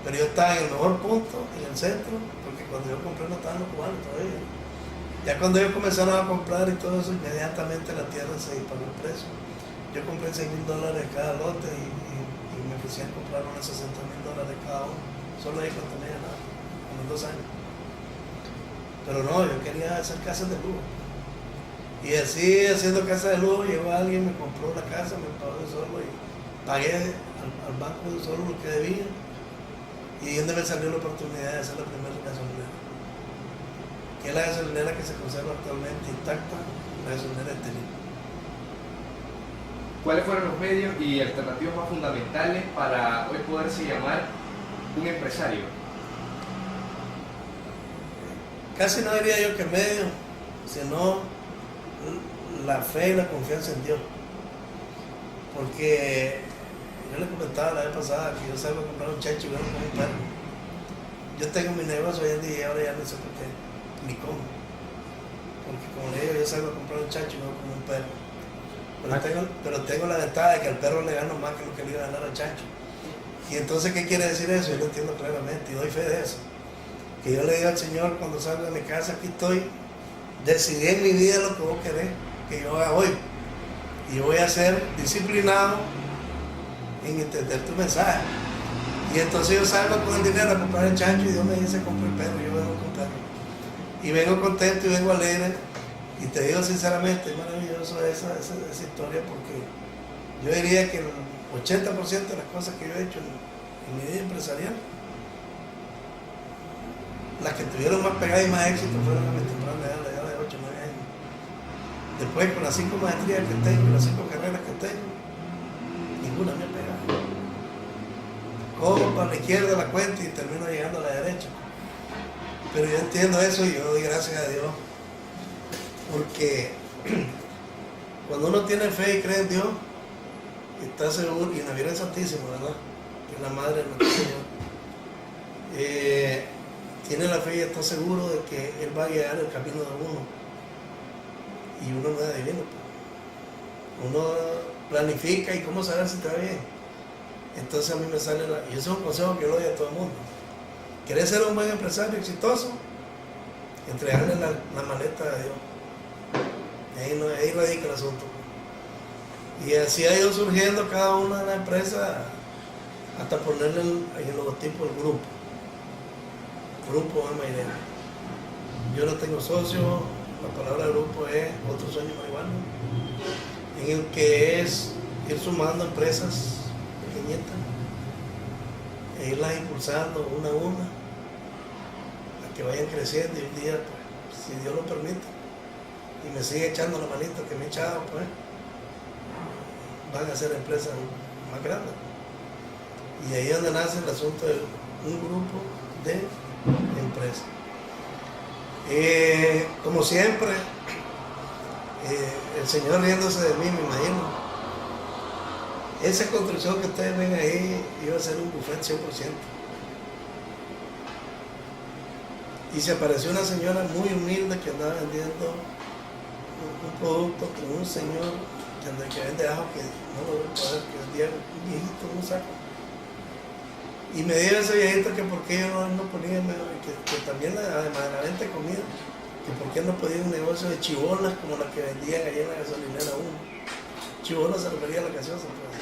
Pero yo estaba en el mejor punto, en el centro, porque cuando yo compré no estaban los cubanos todavía. Ya cuando ellos comenzaron a comprar y todo eso, inmediatamente la tierra se disparó el precio. Yo compré $6,000 cada lote y me ofrecían comprar unos $60,000 cada uno. Solo ahí cuando tenía nada, unos 2 años. Pero no, yo quería hacer casas de lujo. Y así, haciendo casas de lujo, llegó alguien, me compró la casa, me pagó de solo y pagué al banco de solo lo que debía. Y donde me salió la oportunidad de hacer la primera gasolinera. Que es la gasolinera que se conserva actualmente intacta, la gasolinera de Estelí. ¿Cuáles fueron los medios y alternativas más fundamentales para hoy poderse llamar un empresario? Casi no diría yo que medio, sino la fe y la confianza en Dios. Porque yo le comentaba la vez pasada que yo salgo a comprar un chancho y vengo con un perro. Yo tengo mi negocio hoy en día y ahora ya no sé por qué, ni cómo. Porque como le digo, yo salgo a comprar un chancho y vengo con un perro. Pero tengo la ventaja de que al perro le gano más que lo que le iba a ganar al chancho. Y entonces, ¿qué quiere decir eso? Yo lo entiendo claramente y doy fe de eso. Que yo le digo al Señor cuando salgo de mi casa, aquí estoy, decidí en mi vida lo que vos querés que yo haga hoy. Y yo voy a ser disciplinado en entender tu mensaje. Y entonces yo salgo con el dinero a comprar el chancho y Dios me dice, compra el perro, yo vengo con perro. Y vengo contento y vengo alegre. Y te digo sinceramente, es maravilloso esa historia porque yo diría que el 80% de las cosas que yo he hecho en mi vida empresarial, las que tuvieron más pegada y más éxito fueron a mi temprana edad, la edad de 8 o 9 años. Después, con las 5 maestrías que tengo, las 5 carreras que tengo, ninguna me ha pegado. Cojo para la izquierda la cuenta y termino llegando a la derecha. Pero yo entiendo eso y yo doy gracias a Dios. Porque cuando uno tiene fe y cree en Dios, está seguro, y en la Virgen Santísima, ¿verdad? Que es la madre de nuestro Señor, tiene la fe y está seguro de que Él va a guiar el camino de uno. Y uno no es adivino. Uno planifica y cómo saber si está bien. Entonces a mí me sale y ese es un consejo que yo le doy a todo el mundo. ¿Querés ser un buen empresario exitoso? Entregarle la maleta a Dios. Ahí radica el asunto. Y así ha ido surgiendo cada una de las empresas hasta ponerle el logotipo del grupo. Grupo Mairena. Yo no tengo socio, la palabra grupo es otro sueño marihuana, en el que es ir sumando empresas pequeñitas e irlas impulsando una a una a que vayan creciendo y un día, pues, si Dios lo permite y me sigue echando la manita que me he echado, pues van a ser empresas más grandes. Y ahí es donde nace el asunto de un grupo de empresas. Como siempre, el Señor riéndose de mí, me imagino. Esa construcción que ustedes ven ahí iba a ser un buffet 100%. Y se apareció una señora muy humilde que andaba vendiendo un producto con un señor que vende ajo, que no lo voy a poder, que vendía un viejito en un saco. Y me dijo ese viejito que por qué yo no ponía, que también además de la venta de comida, que por qué no podía un negocio de chibolas como las que vendían allá en la gasolinera 1. Chibola se refería a la gaseosa, pues.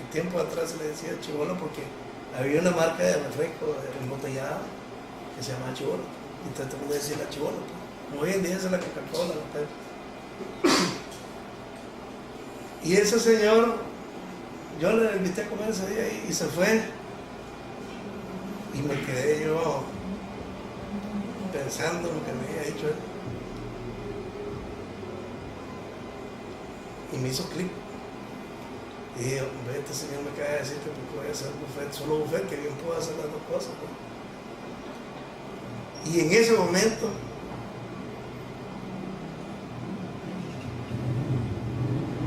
En tiempo atrás se le decía chibola porque había una marca de refresco embotellada que se llamaba Chibola. Entonces todo el mundo decía la Chibola. Pues. Hoy en día es la Coca-Cola, la Pepsi. Y ese señor, yo le invité a comer ese día y se fue. Y me quedé yo pensando en lo que me había dicho él. Y me hizo clic. Y dije, hombre, este señor me acaba de decir que porque voy a hacer buffet, solo buffet, que bien puedo hacer las dos cosas. Pues. Y en ese momento,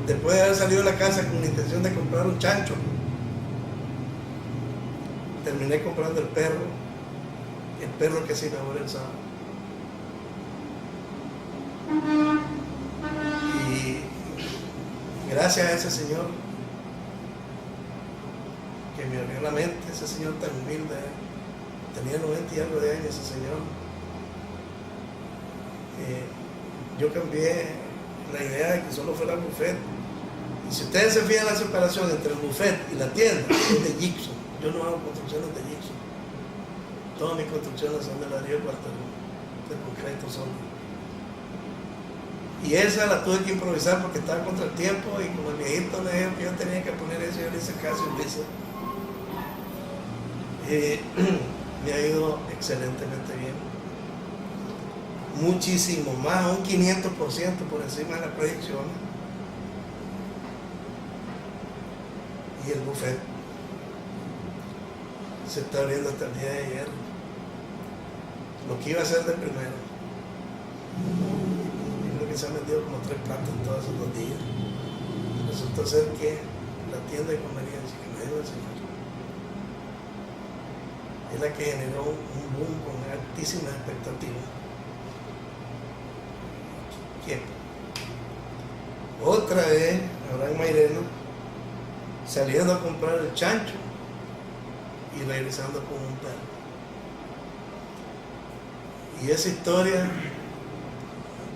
después de haber salido de la casa con la intención de comprar un chancho, terminé comprando el perro que se inauguró el sábado. Gracias a ese señor que me abrió la mente, ese señor tan humilde, tenía 90 y algo de años ese señor. Yo cambié la idea de que solo fuera el buffet. Y si ustedes se fijan en la separación entre el buffet y la tienda, es de gypsum. Yo no hago construcciones de gypsum. Todas mis construcciones son de ladrillo cuartel, de concreto solo. Y esa la tuve que improvisar porque estaba contra el tiempo y como el viejito me dijo que yo tenía que poner eso, yo le hice caso y lo hice. Me ha ido excelentemente bien. Muchísimo más, un 500% por encima de las proyecciones. Y el buffet se está abriendo hasta el día de ayer. Lo que iba a ser de primero. Yo creo que se han vendido como 3 platos en todos esos 2 días. Resultó ser que la tienda de conveniencia que me dio el señor es la que generó un boom con altísimas expectativas. ¿Quién? Otra vez, Abraham Mairena, saliendo a comprar el chancho y regresando con un perro. Y esa historia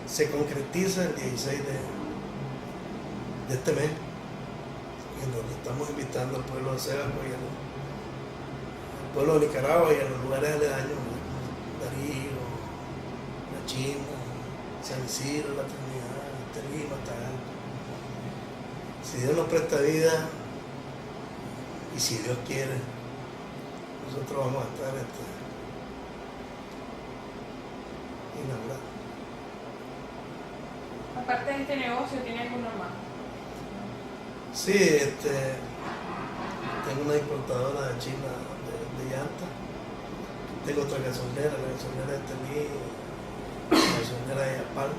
se concretiza el 16 de este mes, en donde estamos invitando al pueblo de Sebaco y al pueblo de Nicaragua y a los lugares aledaños, Darío, La China, San Isidro, La Trinidad, Telima, Tagal. Si Dios nos presta vida y si Dios quiere, nosotros vamos a estar inaugurados. Aparte de este negocio, ¿tiene alguno más? Sí, tengo una importadora de China de llantas. Tengo otra gasolinera, la gasolinera de Telí, la gasolinera de Yapal.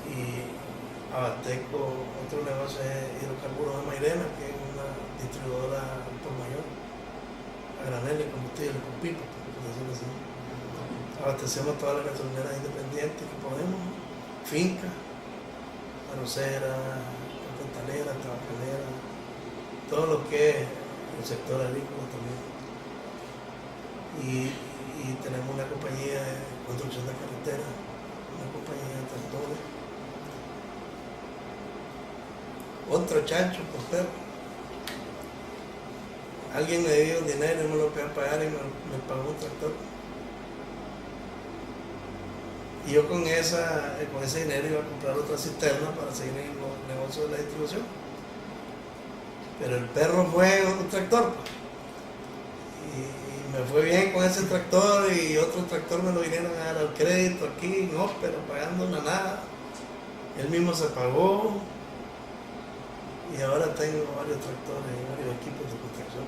Y abastezco otro negocio de hidrocarburos de Mairena, que es una distribuidora por mayor, a granel y combustible, con pipa, por decirlo así. Abastecemos todas las gasolineras independientes que podemos, fincas, arroceras, cafetaleras, tabacaleras, todo lo que es el sector agrícola también. Y tenemos una compañía de construcción de carreteras, una compañía de tractores, otro chancho por perro. Alguien me dio un dinero y no me lo podía pagar y me pagó un tractor. Y yo con ese dinero iba a comprar otra cisterna para seguir en los negocios de la distribución. Pero el perro fue un tractor. Y me fue bien con ese tractor y otro tractor me lo vinieron a dar al crédito aquí, no, pero pagando una nada. Él mismo se pagó. Y ahora tengo varios tractores y varios equipos de construcción.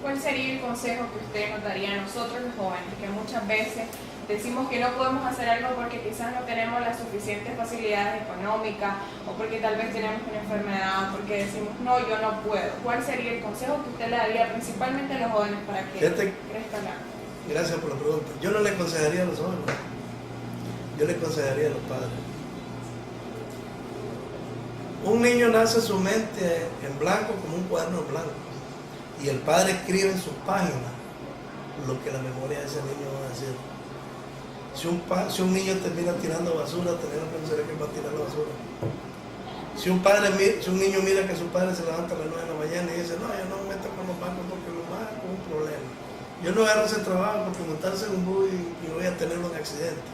¿Cuál sería el consejo que usted nos daría a nosotros los jóvenes, que muchas veces decimos que no podemos hacer algo porque quizás no tenemos las suficientes facilidades económicas o porque tal vez tenemos una enfermedad, porque decimos, no, yo no puedo? ¿Cuál sería el consejo que usted le daría principalmente a los jóvenes para que crezcan? Gracias por la pregunta. Yo no le aconsejaría a los jóvenes, yo le aconsejaría a los padres. Un niño nace su mente en blanco como un cuaderno en blanco y el padre escribe en sus páginas lo que la memoria de ese niño va a decir. Si un niño termina tirando basura, tenemos que pensar que va a tirar la basura. Si un niño mira que su padre se levanta a las 9 de la mañana y dice, no, yo no me meto con los bancos porque los bancos es un problema. Yo no agarro ese trabajo porque montarse en un bus y voy a tener un accidente.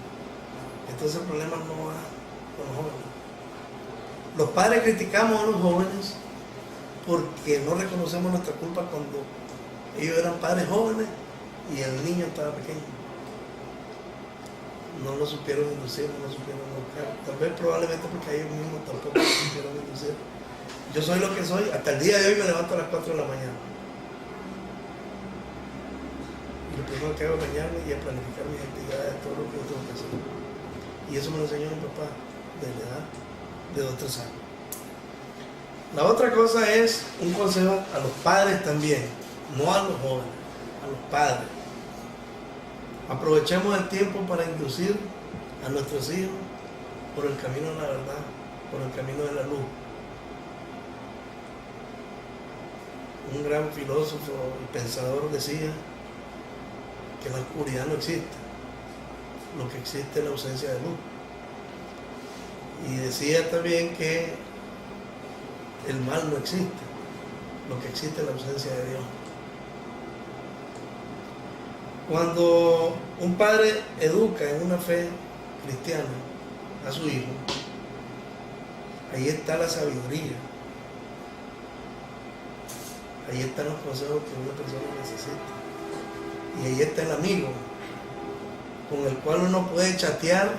Entonces el problema no va con los jóvenes. Los padres criticamos a los jóvenes porque no reconocemos nuestra culpa cuando ellos eran padres jóvenes y el niño estaba pequeño. No lo supieron inducir, no lo supieron educar. Tal vez probablemente porque ellos mismos tampoco lo supieron inducir. Yo soy lo que soy, hasta el día de hoy me levanto a las 4 de la mañana. Y lo primero que hago es bañarme y a planificar mis actividades, todo lo que yo tengo que hacer. Y eso me lo enseñó mi papá desde la edad de 2 o 3 años. La otra cosa es un consejo a los padres también, no a los jóvenes, a los padres. Aprovechemos el tiempo para inducir a nuestros hijos por el camino de la verdad. por el camino de la luz. Un gran filósofo y pensador decía que la oscuridad no existe, lo que existe es la ausencia de luz. Y decía también que el mal no existe, lo que existe es la ausencia de Dios. Cuando un padre educa en una fe cristiana a su hijo, ahí está la sabiduría, ahí están los consejos que una persona necesita, y ahí está el amigo con el cual uno puede chatear,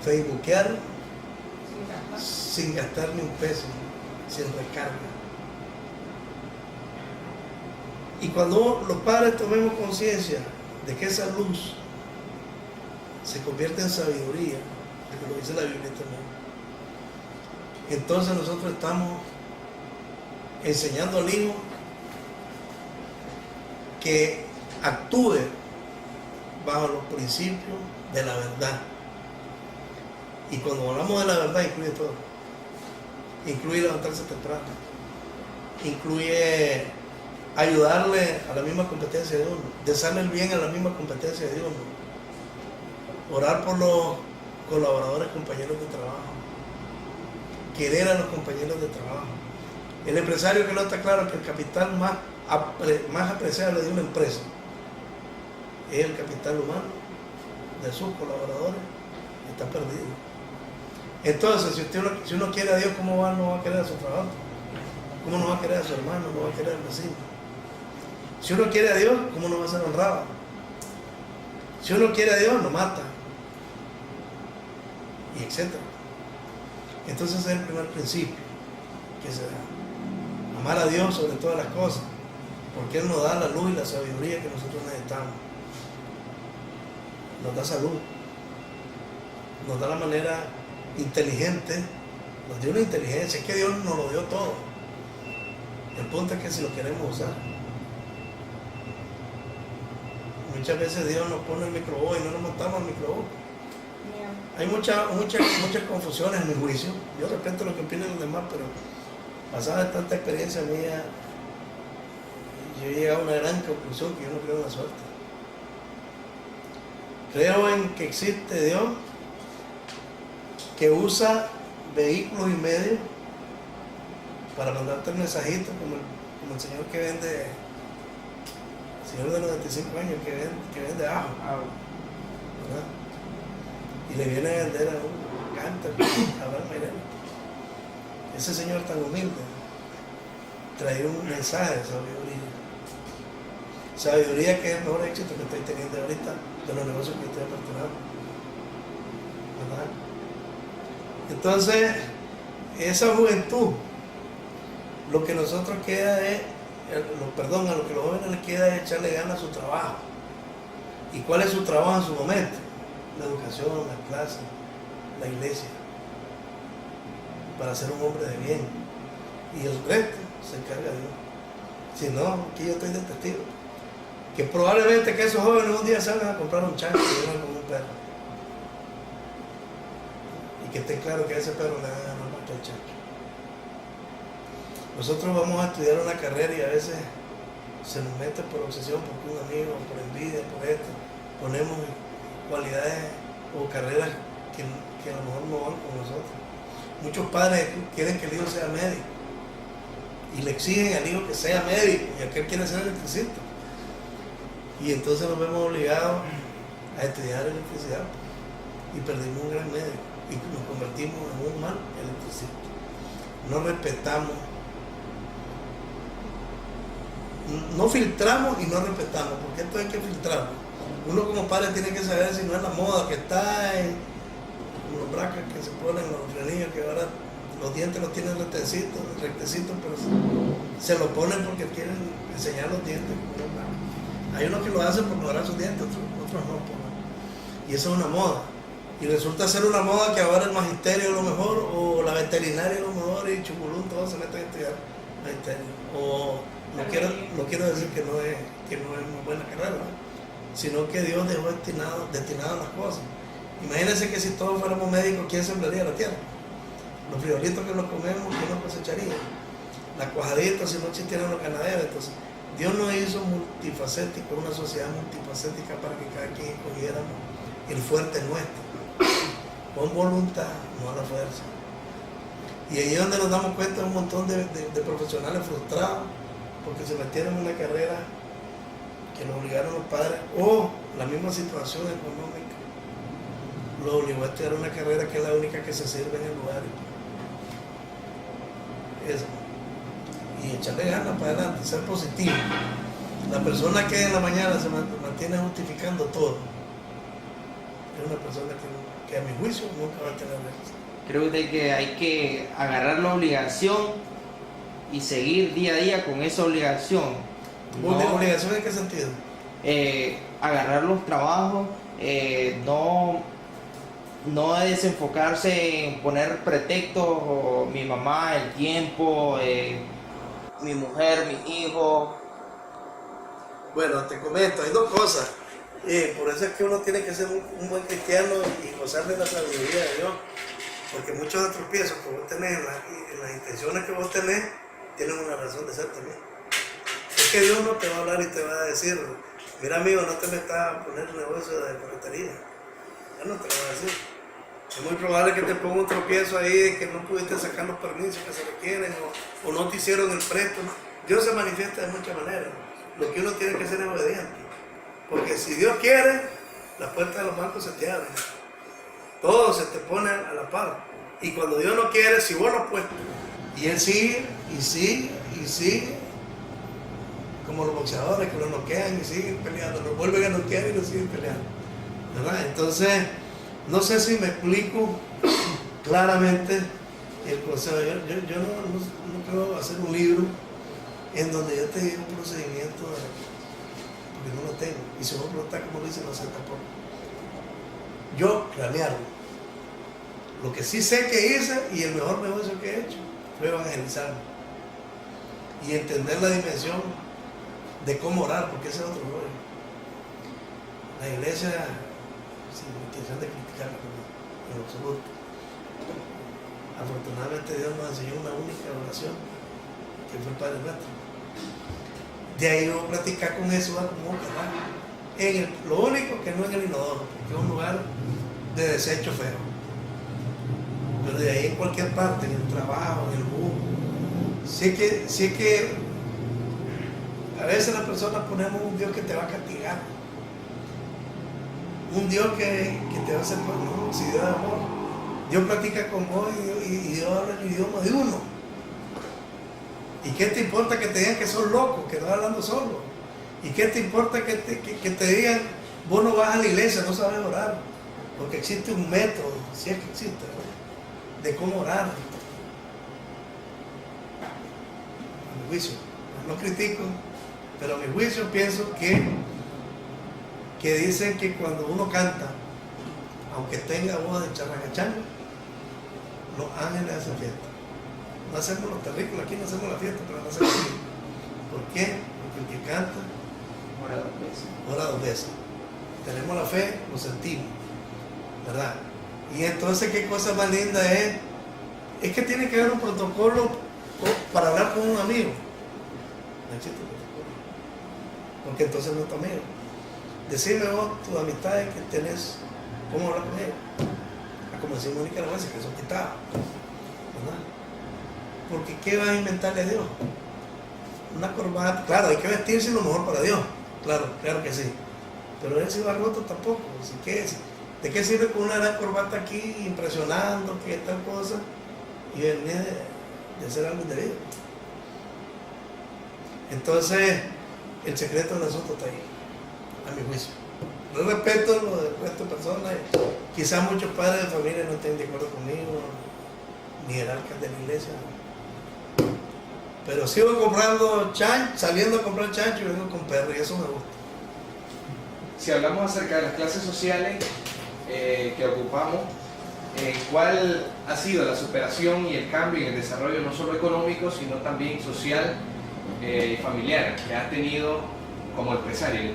facebookear, sin gastar ni un peso, sin recarga. Y cuando los padres tomemos conciencia de que esa luz se convierte en sabiduría, porque lo dice la Biblia también, entonces nosotros estamos enseñando al hijo que actúe bajo los principios de la verdad. Y cuando hablamos de la verdad incluye todo. Incluye levantarse temprano, incluye ayudarle a la misma competencia de uno, desearle el bien a la misma competencia de uno, orar por los colaboradores, compañeros de trabajo, querer a los compañeros de trabajo. El empresario que no está claro que el capital más apreciable de una empresa es el capital humano de sus colaboradores, está perdido. Entonces, si uno quiere a Dios, ¿cómo no va a querer a su trabajo? ¿Cómo no va a querer a su hermano? ¿No va a querer al vecino? Si uno quiere a Dios, ¿cómo no va a ser honrado? Si uno quiere a Dios, lo mata. Y etcétera. Entonces ese es el primer principio que se da. Amar a Dios sobre todas las cosas, porque Él nos da la luz y la sabiduría que nosotros necesitamos. Nos da salud, nos da la manera inteligente, nos dio una inteligencia, es que Dios nos lo dio todo. El punto es que si lo queremos usar. Muchas veces Dios nos pone el microbús y no nos montamos el microbús. Hay muchas confusiones en mi juicio. Yo respeto lo que opinan los demás, pero basada en tanta experiencia mía, yo he llegado a una gran conclusión que yo no creo en la suerte. Creo en que existe Dios que usa vehículos y medios para mandarte el mensajito, como el señor que vende, el señor de los 95 años que vende ajo, ¿verdad? Y le viene a vender a un cántaro, a Abraham Mairena. Ese señor tan humilde trae un mensaje de sabiduría. Sabiduría que es el mejor éxito que estoy teniendo ahorita de los negocios que estoy aperturando, ¿verdad? Entonces, esa juventud, lo que nosotros queda es, a lo que los jóvenes les queda es echarle ganas a su trabajo. ¿Y cuál es su trabajo en su momento? La educación, la clase, la iglesia, para ser un hombre de bien. Y el resto se encarga Dios. Si no, aquí yo estoy de testigo. Que probablemente que esos jóvenes un día salgan a comprar un chancho y vengan con un perro. Y que esté claro que a ese perro le van a ganar más que al chancho. Nosotros vamos a estudiar una carrera y a veces se nos mete por obsesión, por un amigo, por envidia, por esto. Ponemos cualidades o carreras que a lo mejor no van con nosotros. Muchos padres quieren que el hijo sea médico y le exigen al hijo que sea médico y aquel quiere ser electricista. Y entonces nos vemos obligados a estudiar electricidad y perdimos un gran médico y nos convertimos en un mal electricista. No respetamos, no filtramos y no respetamos, porque esto hay que filtrarlo. Uno como padre tiene que saber si no es la moda que está en los brackets que se ponen, los frenillos que ahora los dientes los tienen rectecitos, pero se lo ponen porque quieren enseñar los dientes. Hay unos que lo hacen por lograr sus dientes, otros no. Y eso es una moda. Y resulta ser una moda que ahora el magisterio es lo mejor, o la veterinaria es lo mejor, y Chuculún todos se meten a estudiar magisterio. O no quiero decir que no es una buena carrera, sino que Dios dejó destinado las cosas. Imagínense que si todos fuéramos médicos, ¿quién sembraría la tierra? Los frijolitos que nos comemos, ¿quién nos cosecharía? Las cuajaditas, si no existieran los ganaderos. Entonces, Dios nos hizo multifacéticos, una sociedad multifacética para que cada quien escogiéramos el fuerte nuestro, con voluntad, no a la fuerza. Y ahí es donde nos damos cuenta de un montón de profesionales frustrados porque se metieron en una carrera que nos obligaron los padres, o la misma situación económica lo obligó a estudiar una carrera que es la única que se sirve en el lugar. Eso. Y echarle ganas para adelante, ser positivo. La persona que en la mañana se mantiene justificando todo es una persona que a mi juicio nunca va a tener éxito. Creo que hay que agarrar la obligación y seguir día a día con esa obligación. ¿De obligación en qué sentido? Agarrar los trabajos, no desenfocarse en poner pretextos, o mi mamá, el tiempo, mi mujer, mis hijos. Bueno, te comento, hay dos cosas. Por eso es que uno tiene que ser un buen cristiano y gozar de la sabiduría de Dios. Porque muchos de los tropiezos que vos tenés, en las intenciones que vos tenés, tienen una razón de ser también. Es que Dios no te va a hablar y te va a decir, mira amigo, no te metas a poner un negocio de ferretería. Él no te lo va a decir. Es muy probable que te ponga un tropiezo ahí de que no pudiste sacar los permisos que se requieren o no te hicieron el préstamo. Dios se manifiesta de muchas maneras. Lo que uno tiene que hacer es obediente. Porque si Dios quiere, las puertas de los bancos se te abren. Todo se te pone a la par. Y cuando Dios no quiere, si vos no puedes, y Él sigue, y sigue, y sigue, como los boxeadores que lo noquean y siguen peleando, los vuelven a noquear y lo siguen peleando. ¿Verdad? Entonces, no sé si me explico claramente el proceso. Yo no quiero hacer un libro en donde yo te diga un procedimiento, porque no lo tengo. Y si vos preguntas cómo lo hice, no sé tampoco. Yo planearlo. Lo que sí sé que hice y el mejor negocio que he hecho fue evangelizarme y entender la dimensión de cómo orar, porque ese es otro rollo. La iglesia, sin intención de criticarla, en absoluto. Afortunadamente Dios nos enseñó una única oración, que fue el Padre Nuestro. De ahí vamos a practicar con eso, como lo único que no en el inodoro, porque es un lugar de desecho feo. Pero de ahí en cualquier parte, en el trabajo, en el bus. Sí es que a veces las personas ponemos un Dios que te va a castigar. Un Dios que te va a hacer, no, si Dios es amor. Dios practica con vos y Dios habla el idioma de uno. ¿Y qué te importa que te digan que sos loco, que estás hablando solo? ¿Y qué te importa que te digan, vos no vas a la iglesia, no sabes orar? Porque existe un método, si es que existe, ¿no?, de cómo orar. A mi juicio, no critico, pero a mi juicio pienso que dicen que cuando uno canta, aunque tenga voz de charracachanga, los ángeles hacen fiesta. No hacemos los terrícolas, aquí no hacemos la fiesta, pero no hacemos aquí. ¿Por qué? Porque el que canta ora dos veces. Tenemos la fe, lo sentimos, ¿verdad? Y entonces, qué cosa más linda es que tiene que haber un protocolo para hablar con un amigo. No existe protocolo, porque entonces no es tu amigo. Decime vos tus amistades que tenés, ¿cómo hablar con ellos? Como decimos en Nicaragua, que son quitados, ¿verdad? Porque ¿qué vas a inventarle a Dios? Una corbata, claro, hay que vestirse lo mejor para Dios, claro que sí, pero él se va roto tampoco. Así que, ¿de qué sirve con una gran corbata aquí impresionando que tal cosa y venir de hacer algo indebido? Entonces, el secreto del asunto está ahí, a mi juicio. Yo respeto lo del resto de personas, quizás muchos padres de familia no estén de acuerdo conmigo, ni jerarcas de la iglesia, pero sigo comprando chancho, saliendo a comprar chancho y vengo con perro, y eso me gusta. Si hablamos acerca de las clases sociales que ocupamos, ¿cuál ha sido la superación y el cambio en el desarrollo no solo económico, sino también social y familiar que has tenido como empresario?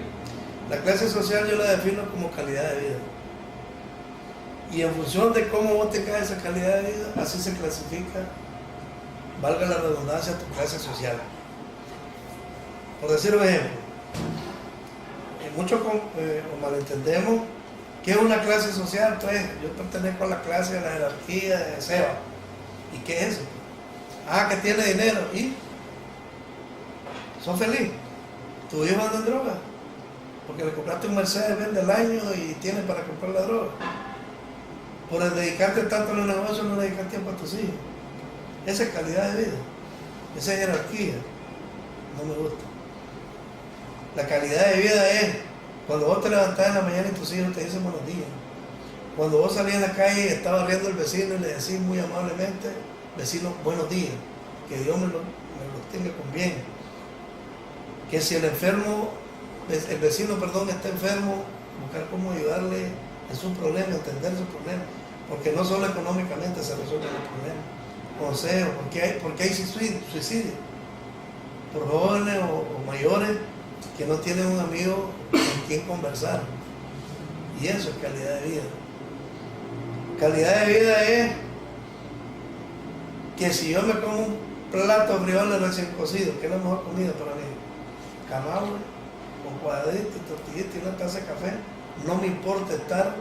La clase social yo la defino como calidad de vida. Y en función de cómo vos tengas esa calidad de vida, así se clasifica, valga la redundancia, tu clase social. Por decir un ejemplo, muchos o malentendemos qué es una clase social. Pues yo pertenezco a la clase de la jerarquía de Seba. ¿Y qué es eso? Ah, que tiene dinero. ¿Y? ¿Son felices? ¿Tu hijo anda en droga? Porque le compraste un Mercedes Benz del año y tiene para comprar la droga. Por el dedicarte tanto a los negocios, no dedicas tiempo a tus hijos. Esa es calidad de vida. Esa es jerarquía. No me gusta. La calidad de vida es cuando vos te levantás en la mañana y tus hijos te dicen buenos días. Cuando vos salís en la calle y estás riendo al vecino y le decís muy amablemente, vecino, buenos días, que Dios me los tenga con bien. Que si el vecino, está enfermo, buscar cómo ayudarle en su problema, entender su problema, porque no solo económicamente se resuelven los problemas. Consejos, porque hay suicidio por jóvenes o mayores que no tienen un amigo con quien conversar. Y eso es calidad de vida. Calidad de vida es que si yo me como un plato de frijoles recién cocido, que es la mejor comida para mí, camagüey, con cuadritos y tortillitas y una taza de café, no me importa estar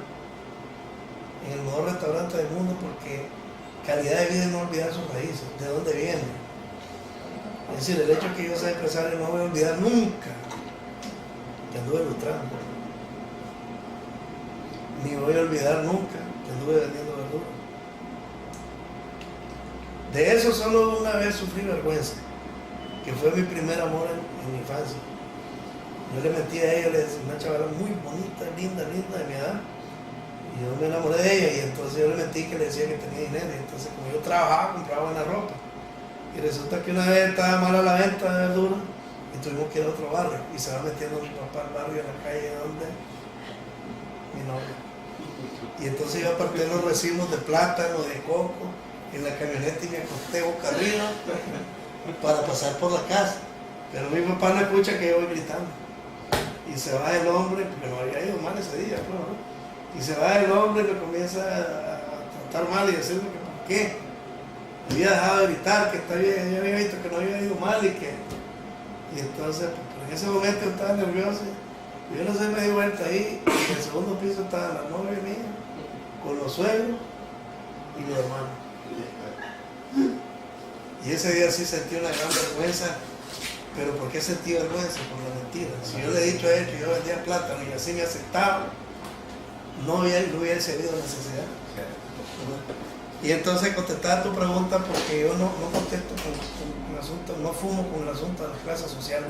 en el mejor restaurante del mundo, porque calidad de vida es no olvidar sus raíces, de dónde viene. Es decir, el hecho de que yo sea empresario no voy a olvidar nunca que anduve lustrando, ni voy a olvidar nunca que anduve vendiendo verduras. De eso solo una vez sufrí vergüenza, que fue mi primer amor en mi infancia. Yo le mentí a ella, le decía, una chavala muy bonita, linda de mi edad, y yo me enamoré de ella, y entonces yo le mentí que le decía que tenía dinero, y entonces como yo trabajaba, compraba buena ropa, y resulta que una vez estaba mala la venta de verduras, y tuvimos que ir a otro barrio, y se va metiendo mi papá al barrio, en la calle donde mi novia. Y entonces yo aparté los recibos de plátano, de coco, en la camioneta, y me acosté boca arriba para pasar por la casa. Pero mi papá no escucha que yo voy gritando. Y se va el hombre, porque no había ido mal ese día, claro, ¿no? Y se va el hombre y me comienza a tratar mal y decirme que por qué. Había dejado de gritar, que yo había visto que no había ido mal y entonces pues, en ese momento yo estaba nervioso. Yo no sé, me di vuelta ahí, y en el segundo piso estaba la novia mía, con los suegros y mi hermano. Y ese día sí sentí una gran vergüenza. ¿Pero por qué sentí vergüenza? Por la mentira. Si yo le he dicho a él que yo vendía plátano y así me aceptaba, no hubiese habido necesidad. Y entonces contestar tu pregunta, porque yo no contesto con el asunto, no fumo con el asunto de las clases sociales,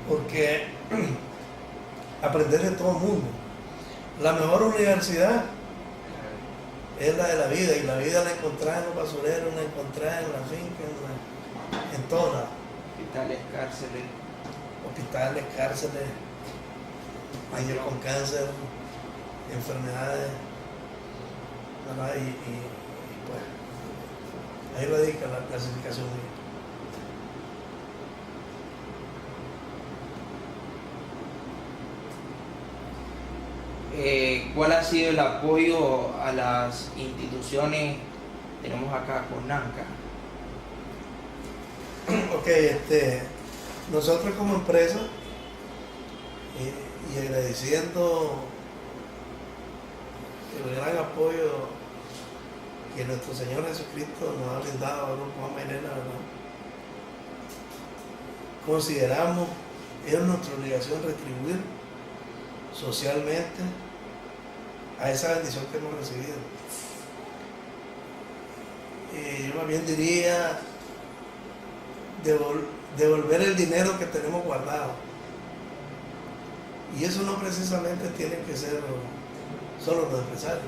porque aprender de todo el mundo. La mejor universidad es la de la vida, y la vida la encontrás en los basureros, la encontrás en la finca, en todos lados. Hospitales, cárceles, niños con cáncer, enfermedades, ¿verdad? Y pues ahí radica la clasificación mía. ¿Cuál ha sido el apoyo a las instituciones? Tenemos acá con NANCA. Ok, nosotros como empresa, y agradeciendo el gran apoyo que nuestro Señor Jesucristo nos ha brindado a Grupo Alma y Nena, ¿verdad? Consideramos, es nuestra obligación retribuir socialmente a esa bendición que hemos recibido. Yo más bien diría devolver el dinero que tenemos guardado. Y eso no precisamente tiene que ser solo los empresarios.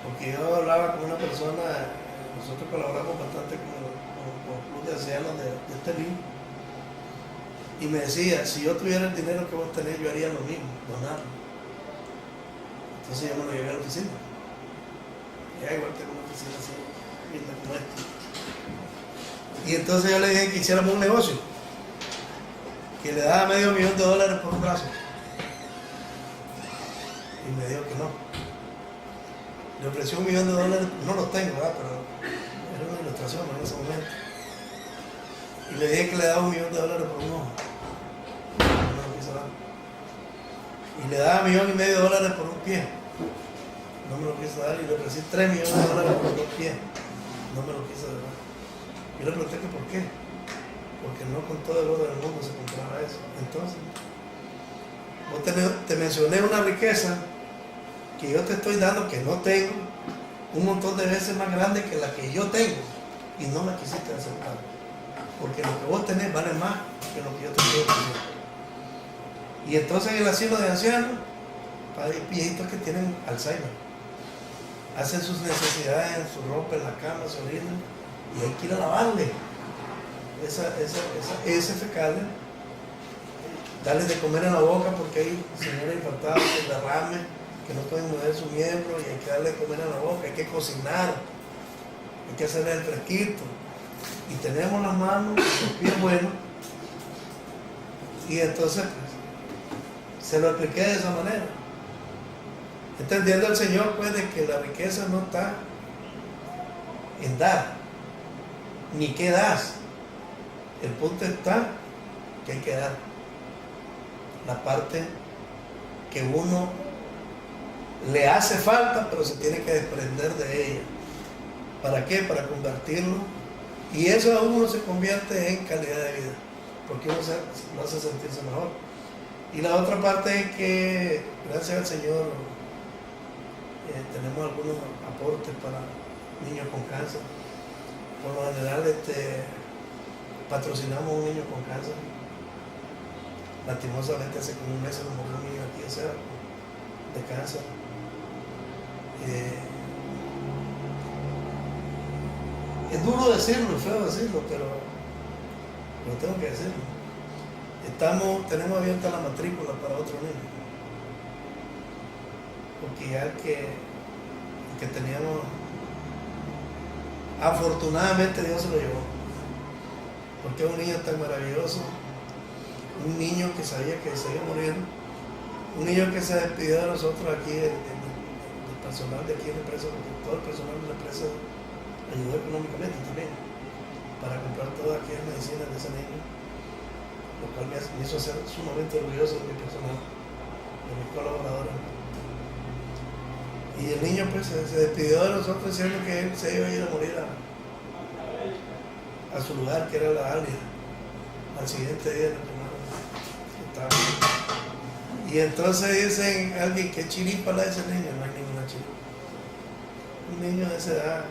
Porque yo hablaba con una persona, nosotros colaboramos bastante con el Club de Ancianos de este libro, y me decía, si yo tuviera el dinero que vos tenés, yo haría lo mismo, donarlo. Entonces yo me lo llevé a la oficina. Ya igual tengo una oficina así, linda como esta. Y entonces yo le dije que hiciéramos un negocio, que le daba $500,000 por un brazo. Y me dijo que no. Le ofreció $1 millón, no lo tengo, ¿verdad? Pero era una ilustración en ese momento. Y le dije que le daba $1 millón por un ojo. No me lo quiso dar. Y le daba $1,5 millones por un pie. No me lo quiso dar. Y le ofrecí $3 millones por 2 pies. No me lo quiso dar. Yo le pregunté que por qué. Porque no con todo el oro del mundo se compraba eso. Entonces, te mencioné una riqueza que yo te estoy dando, que no tengo, un montón de veces más grande que la que yo tengo, y no la quisiste aceptar. Porque lo que vos tenés vale más que lo que yo te quiero decir. Y entonces en el asilo de ancianos, hay viejitos que tienen Alzheimer. Hacen sus necesidades en su ropa, en la cama, se orinan, y hay que ir a lavarle ese fecal, darles de comer en la boca, porque hay señores infartados que derramen, que no pueden mover su miembro, y hay que darle de comer en la boca, hay que cocinar, hay que hacerle el fresquito. Y tenemos las manos, los pies buenos, y entonces pues, se lo expliqué de esa manera. Entendiendo el Señor pues de que la riqueza no está en dar, ni qué das. El punto está que hay que dar la parte que uno le hace falta, pero se tiene que desprender de ella. ¿Para qué? Para convertirlo. Y eso a uno se convierte en calidad de vida, porque uno lo hace sentirse mejor. Y la otra parte es que, gracias al Señor, tenemos algunos aportes para niños con cáncer. Por lo general, patrocinamos a un niño con cáncer. Lastimosamente, hace como un mes se nos murió un niño aquí de cáncer. Es duro decirlo, es feo decirlo, pero tengo que decirlo. Tenemos abierta la matrícula para otro niño. Porque ya que teníamos, afortunadamente Dios se lo llevó. Porque es un niño tan maravilloso, un niño que sabía que se iba a morir, un niño que se despidió de nosotros aquí, el personal de aquí en la empresa, porque todo el personal de la empresa ayudó económicamente también para comprar todas aquellas medicinas de ese niño, lo cual me hizo ser sumamente orgulloso de mi personal, de mis colaboradores. Y el niño pues se despidió de nosotros diciendo que él se iba a ir a morir a su lugar, que era la Alia, al siguiente día de la primera que estaba. Y entonces dicen alguien, ¿qué chiripa la de ese niño? No hay ninguna chiripa. Un niño de esa edad,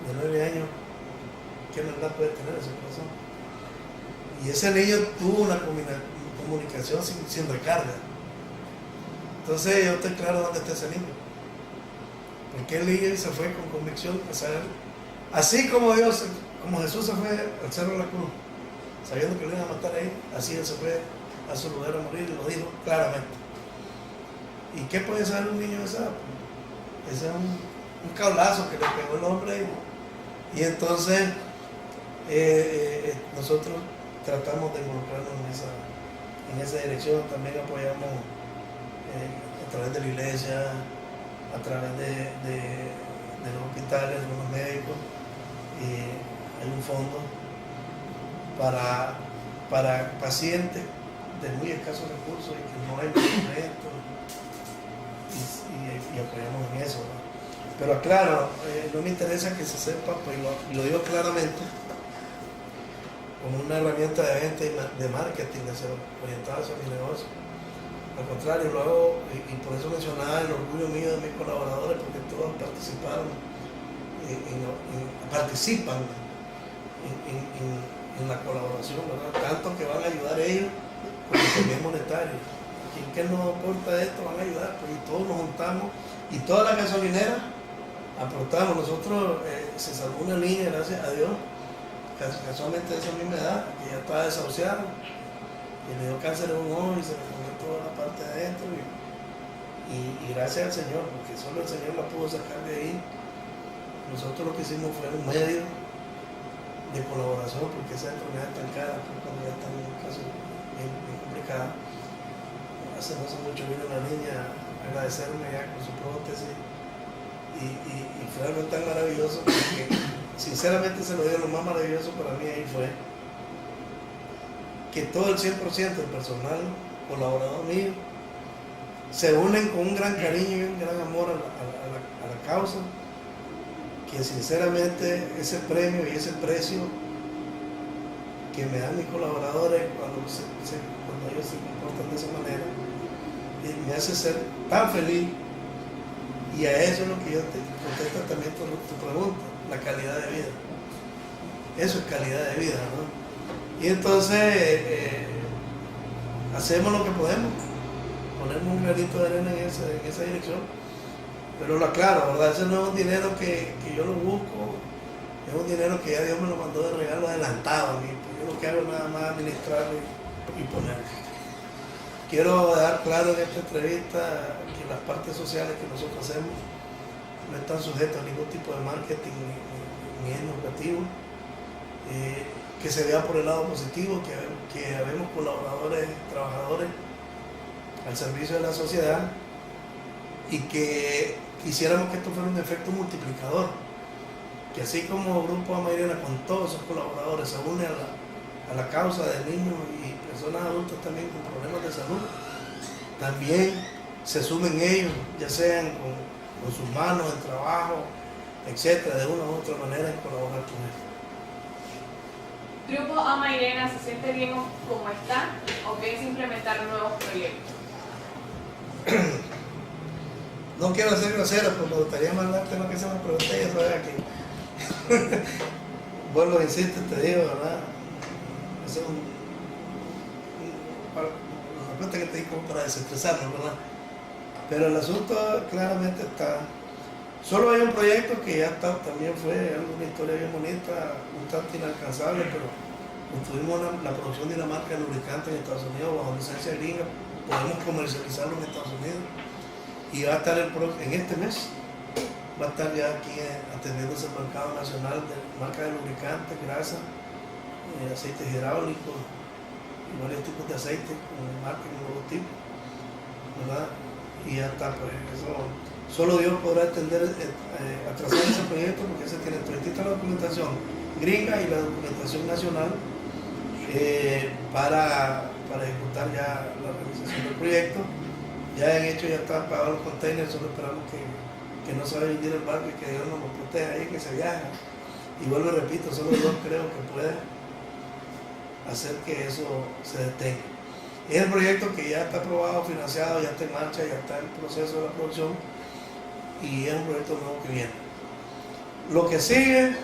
de 9 años, ¿qué maldad puede tener en su corazón? Y ese niño tuvo una comunicación sin recarga. Entonces yo estoy claro dónde está ese niño. Porque el niño se fue con convicción a saber, así como Jesús se fue al cerro de la cruz, sabiendo que lo iban a matar ahí, así él se fue a su lugar a morir y lo dijo claramente. ¿Y qué puede saber un niño de esa edad? Ese es un cablazo que le pegó el hombre y entonces nosotros tratamos de involucrarnos en esa dirección. También apoyamos a través de la iglesia, a través de los hospitales, de los médicos. Hay un fondo para pacientes de muy escasos recursos y que no hay medicamentos, y apoyamos en eso, ¿no? Pero claro, no me interesa que se sepa, pues, y lo digo claramente, como una herramienta de agente de marketing, orientado hacia mi negocio. Al contrario, lo hago, y por eso mencionaba el orgullo mío de mis colaboradores, porque todos participan en la colaboración, ¿verdad? Tanto que van a ayudar ellos como también monetario. ¿Qué nos aporta esto? Van a ayudar, pues, y todos nos juntamos, y todas las gasolineras aportamos. Nosotros se salvó una niña, gracias a Dios, casualmente de esa misma edad, que ya estaba desahuciada, y le dio cáncer en un ojo y se le comió toda la parte de adentro, y gracias al Señor, porque solo el Señor la pudo sacar de ahí. Nosotros lo que hicimos fue un medio de colaboración, porque esa enfermedad tan cara, pues, cuando ya está en un caso bien complicado. Hace no mucho vino una niña a agradecerme ya con su prótesis, y fue algo tan maravilloso porque sinceramente se lo digo, lo más maravilloso para mí ahí fue que todo el 100% del personal colaborador mío se unen con un gran cariño y un gran amor a la causa, que sinceramente ese premio y ese precio que me dan mis colaboradores cuando ellos se comportan de esa manera, me hace ser tan feliz. Y a eso es lo que yo te contesto también tu pregunta, la calidad de vida. Eso es calidad de vida, ¿no? Y entonces hacemos lo que podemos, ponemos un granito de arena en esa dirección, pero lo aclaro, ¿verdad? Ese no es un dinero que yo lo busco, es un dinero que ya Dios me lo mandó de regalo adelantado a mí. Yo lo que hago es nada más administrarlo y ponerlo. Quiero dejar claro en esta entrevista que las partes sociales que nosotros hacemos no están sujetas a ningún tipo de marketing ni es negativo. Que se vea por el lado positivo, que habemos colaboradores, trabajadores al servicio de la sociedad y que quisiéramos que esto fuera un efecto multiplicador, que así como Grupo Amairena con todos sus colaboradores se une a la causa de niños y personas adultas también con problemas de salud, también se sumen ellos, ya sean con sus manos, en trabajo, etcétera, de una u otra manera en colaborar con él. ¿Grupo Amairena se siente bien como está o piensa implementar nuevos proyectos? No quiero ser grosero, pero me gustaría mandarte lo que se me pregunté, ya sabes aquí. Vuelvo, insisto, te digo, ¿verdad? Eso es una respuesta que te digo para desestresarnos, ¿verdad? Pero el asunto claramente está. Solo hay un proyecto que ya está, también fue una historia bien bonita, un tanto inalcanzable, pero tuvimos la producción de una marca de lubricante en Estados Unidos bajo licencia gringa, podemos comercializarlo en Estados Unidos y va a estar en este mes, va a estar ya aquí atendiéndose el mercado nacional de marca de lubricantes, grasa, aceites hidráulicos y varios tipos de aceites con marca y logotipo, ¿verdad? Y ya está, pues eso. Solo Dios podrá atrasar ese proyecto porque ese tiene toda la documentación gringa y la documentación nacional para ejecutar ya la realización del proyecto. Ya en hecho ya están pagados los containers, solo esperamos que no se vaya a hundir el barco y que Dios nos lo proteja ahí, que se viaje. Y vuelvo y repito, solo Dios creo que puede hacer que eso se detenga. Es el proyecto que ya está aprobado, financiado, ya está en marcha, ya está en proceso de la producción y es un proyecto nuevo que viene. Lo que sigue,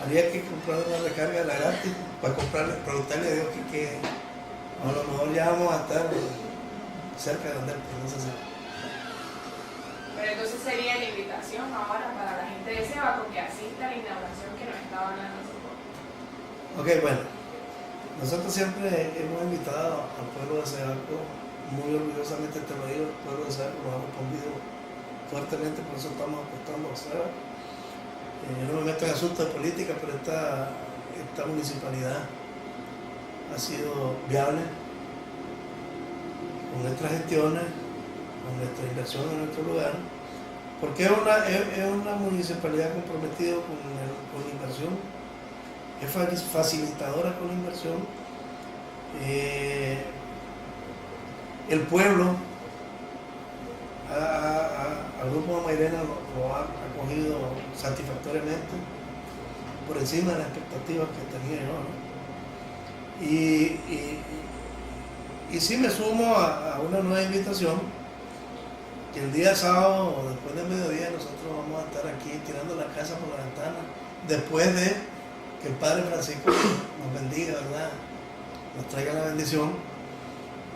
habría que comprar una recarga de la gratis para preguntarle a Dios que a lo mejor ya vamos a estar cerca de donde no se sabe. Pero entonces sería la invitación ahora para la gente de Seba porque asista a la inauguración que nos estaba hablando hace poco. Ok, bueno. Nosotros siempre hemos invitado al pueblo de Sebaco, muy orgullosamente te lo digo, el pueblo de Sebaco nos ha respondido fuertemente, por eso estamos apostando a Sebaco. Yo no me meto en asuntos de política, pero esta municipalidad ha sido viable con nuestras gestiones, con nuestra inversión en nuestro lugar, porque es una municipalidad comprometida con la inversión. Es facilitadora con la inversión. El pueblo al Grupo Amairena lo ha acogido satisfactoriamente por encima de las expectativas que tenía yo, ¿no? Y sí me sumo a una nueva invitación que el día sábado o después del mediodía nosotros vamos a estar aquí tirando la casa por la ventana después de que el Padre Francisco nos bendiga, ¿verdad? Nos traiga la bendición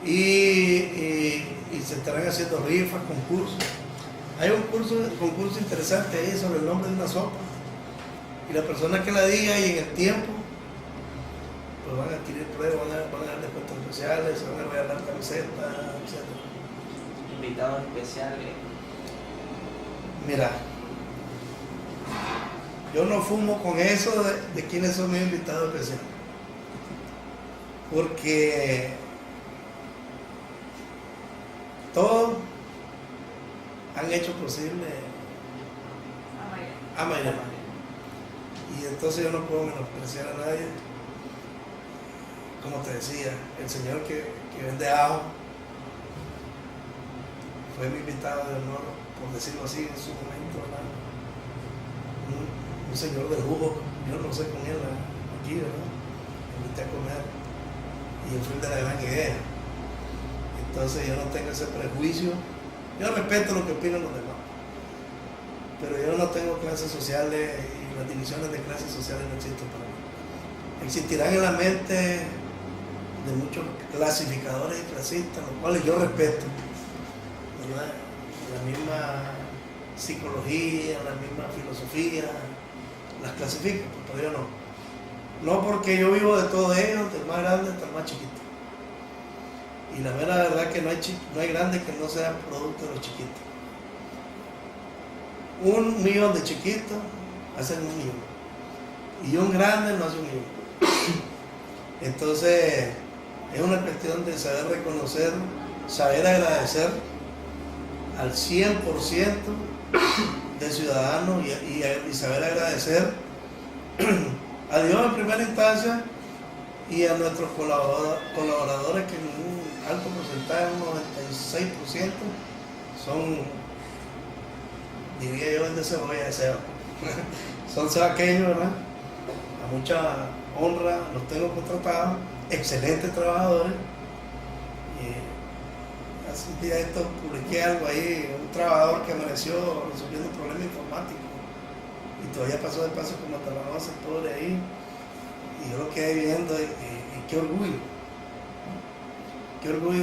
y se estarán haciendo rifas, concursos. Hay un concurso interesante ahí sobre el nombre de una sopa y la persona que la diga y en el tiempo pues van a adquirir pruebas, van a dar descuentos especiales, se van a regalar camisetas, etc. Invitados especiales. Mira, yo no fumo con eso de quiénes son mis invitados especiales, porque todos han hecho posible ama a Irene. Y entonces yo no puedo menospreciar a nadie. Como te decía, el señor que vende ajo fue mi invitado de honor, por decirlo así, en su momento, ¿verdad? Un señor de lujo, yo no sé con él aquí, ¿verdad? Me invité a comer y él fue de la gran idea. Entonces yo no tengo ese prejuicio. Yo respeto lo que opinan los demás, pero yo no tengo clases sociales y las divisiones de clases sociales no existen para mí. Existirán en la mente de muchos clasificadores y clasistas, los cuales yo respeto, ¿verdad? La misma psicología, la misma filosofía, las clasifico, pero yo no. No porque yo vivo de todos ellos, del más grande hasta el más chiquito. Y la mera verdad que no hay grande que no sea producto de los chiquitos. 1 millón de chiquitos hacen 1 millón. Y un grande no hace 1 millón. Entonces, es una cuestión de saber reconocer, saber agradecer al 100% de ciudadanos y saber agradecer a Dios en primera instancia y a nuestros colaboradores que en un alto porcentaje, un 96%, son, diría yo, de cebolla de ceba. Son cebaqueños, ¿verdad? A mucha honra los tengo contratados, excelentes trabajadores. Y hace un día esto publiqué algo ahí, un trabajador que amaneció resolviendo un problema informático y todavía pasó de paso como trabajador pobre ahí, y yo lo quedé viendo y qué orgullo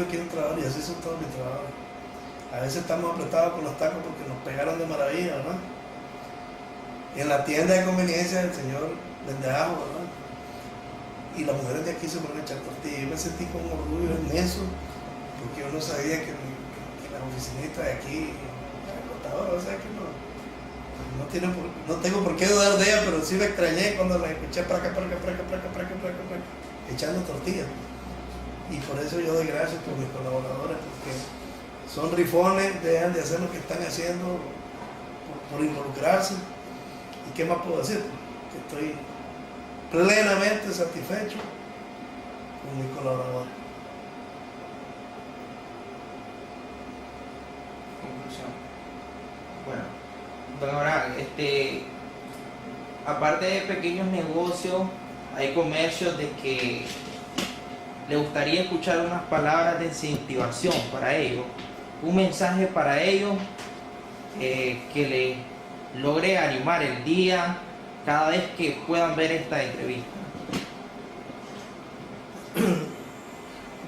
que un trabajador, y así son todos mis trabajadores. A veces estamos apretados con los tacos porque nos pegaron de maravilla, ¿verdad? En la tienda de conveniencia del señor vende ajo, ¿verdad? Y las mujeres de aquí se ponen a echar tortillas. Yo me sentí con orgullo en eso, porque yo no sabía que las oficinistas de aquí, la contadora, o sea que no tengo por qué dudar de ella, pero sí me extrañé cuando la escuché para acá, echando tortillas. Y por eso yo doy gracias por mis colaboradores, porque son rifones, dejan de hacer lo que están haciendo por involucrarse. ¿Y qué más puedo decir? Que estoy plenamente satisfecho con mis colaboradores. Conclusión. Bueno, don Abraham, aparte de pequeños negocios, hay comercios de que le gustaría escuchar unas palabras de incentivación para ellos, un mensaje para ellos que les logre animar el día cada vez que puedan ver esta entrevista.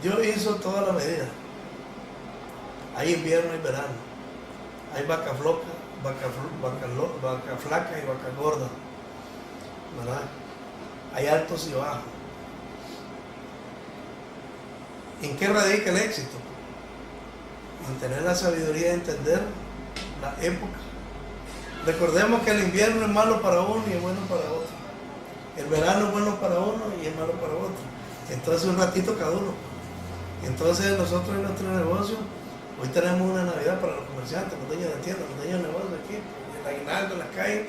Dios hizo toda la medida. Hay invierno y verano. Hay vaca floja, vaca flaca y vaca gorda, ¿verdad? Hay altos y bajos. ¿En qué radica el éxito? En tener la sabiduría de entender la época. Recordemos que el invierno es malo para uno y es bueno para otro. El verano es bueno para uno y es malo para otro. Entonces un ratito cada uno. Entonces nosotros en nuestro negocio, hoy tenemos una Navidad para los comerciantes, los dueños de tiendas, los dueños de negocios aquí, el aguinaldo en las calles,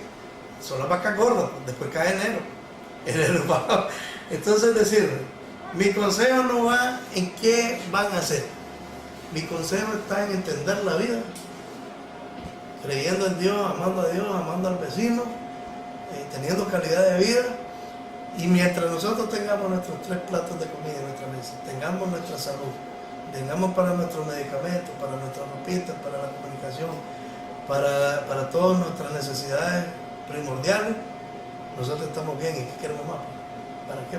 son las vacas gordas, después cae enero bajo. Entonces es decir, mi consejo no va en qué van a hacer. Mi consejo está en entender la vida, creyendo en Dios, amando al vecino, teniendo calidad de vida. Y mientras nosotros tengamos nuestros 3 platos de comida en nuestra mesa, tengamos nuestra salud, tengamos para nuestros medicamentos, para nuestras ropitas, para la comunicación, para todas nuestras necesidades primordiales, nosotros estamos bien. ¿Y qué queremos más? ¿Para qué?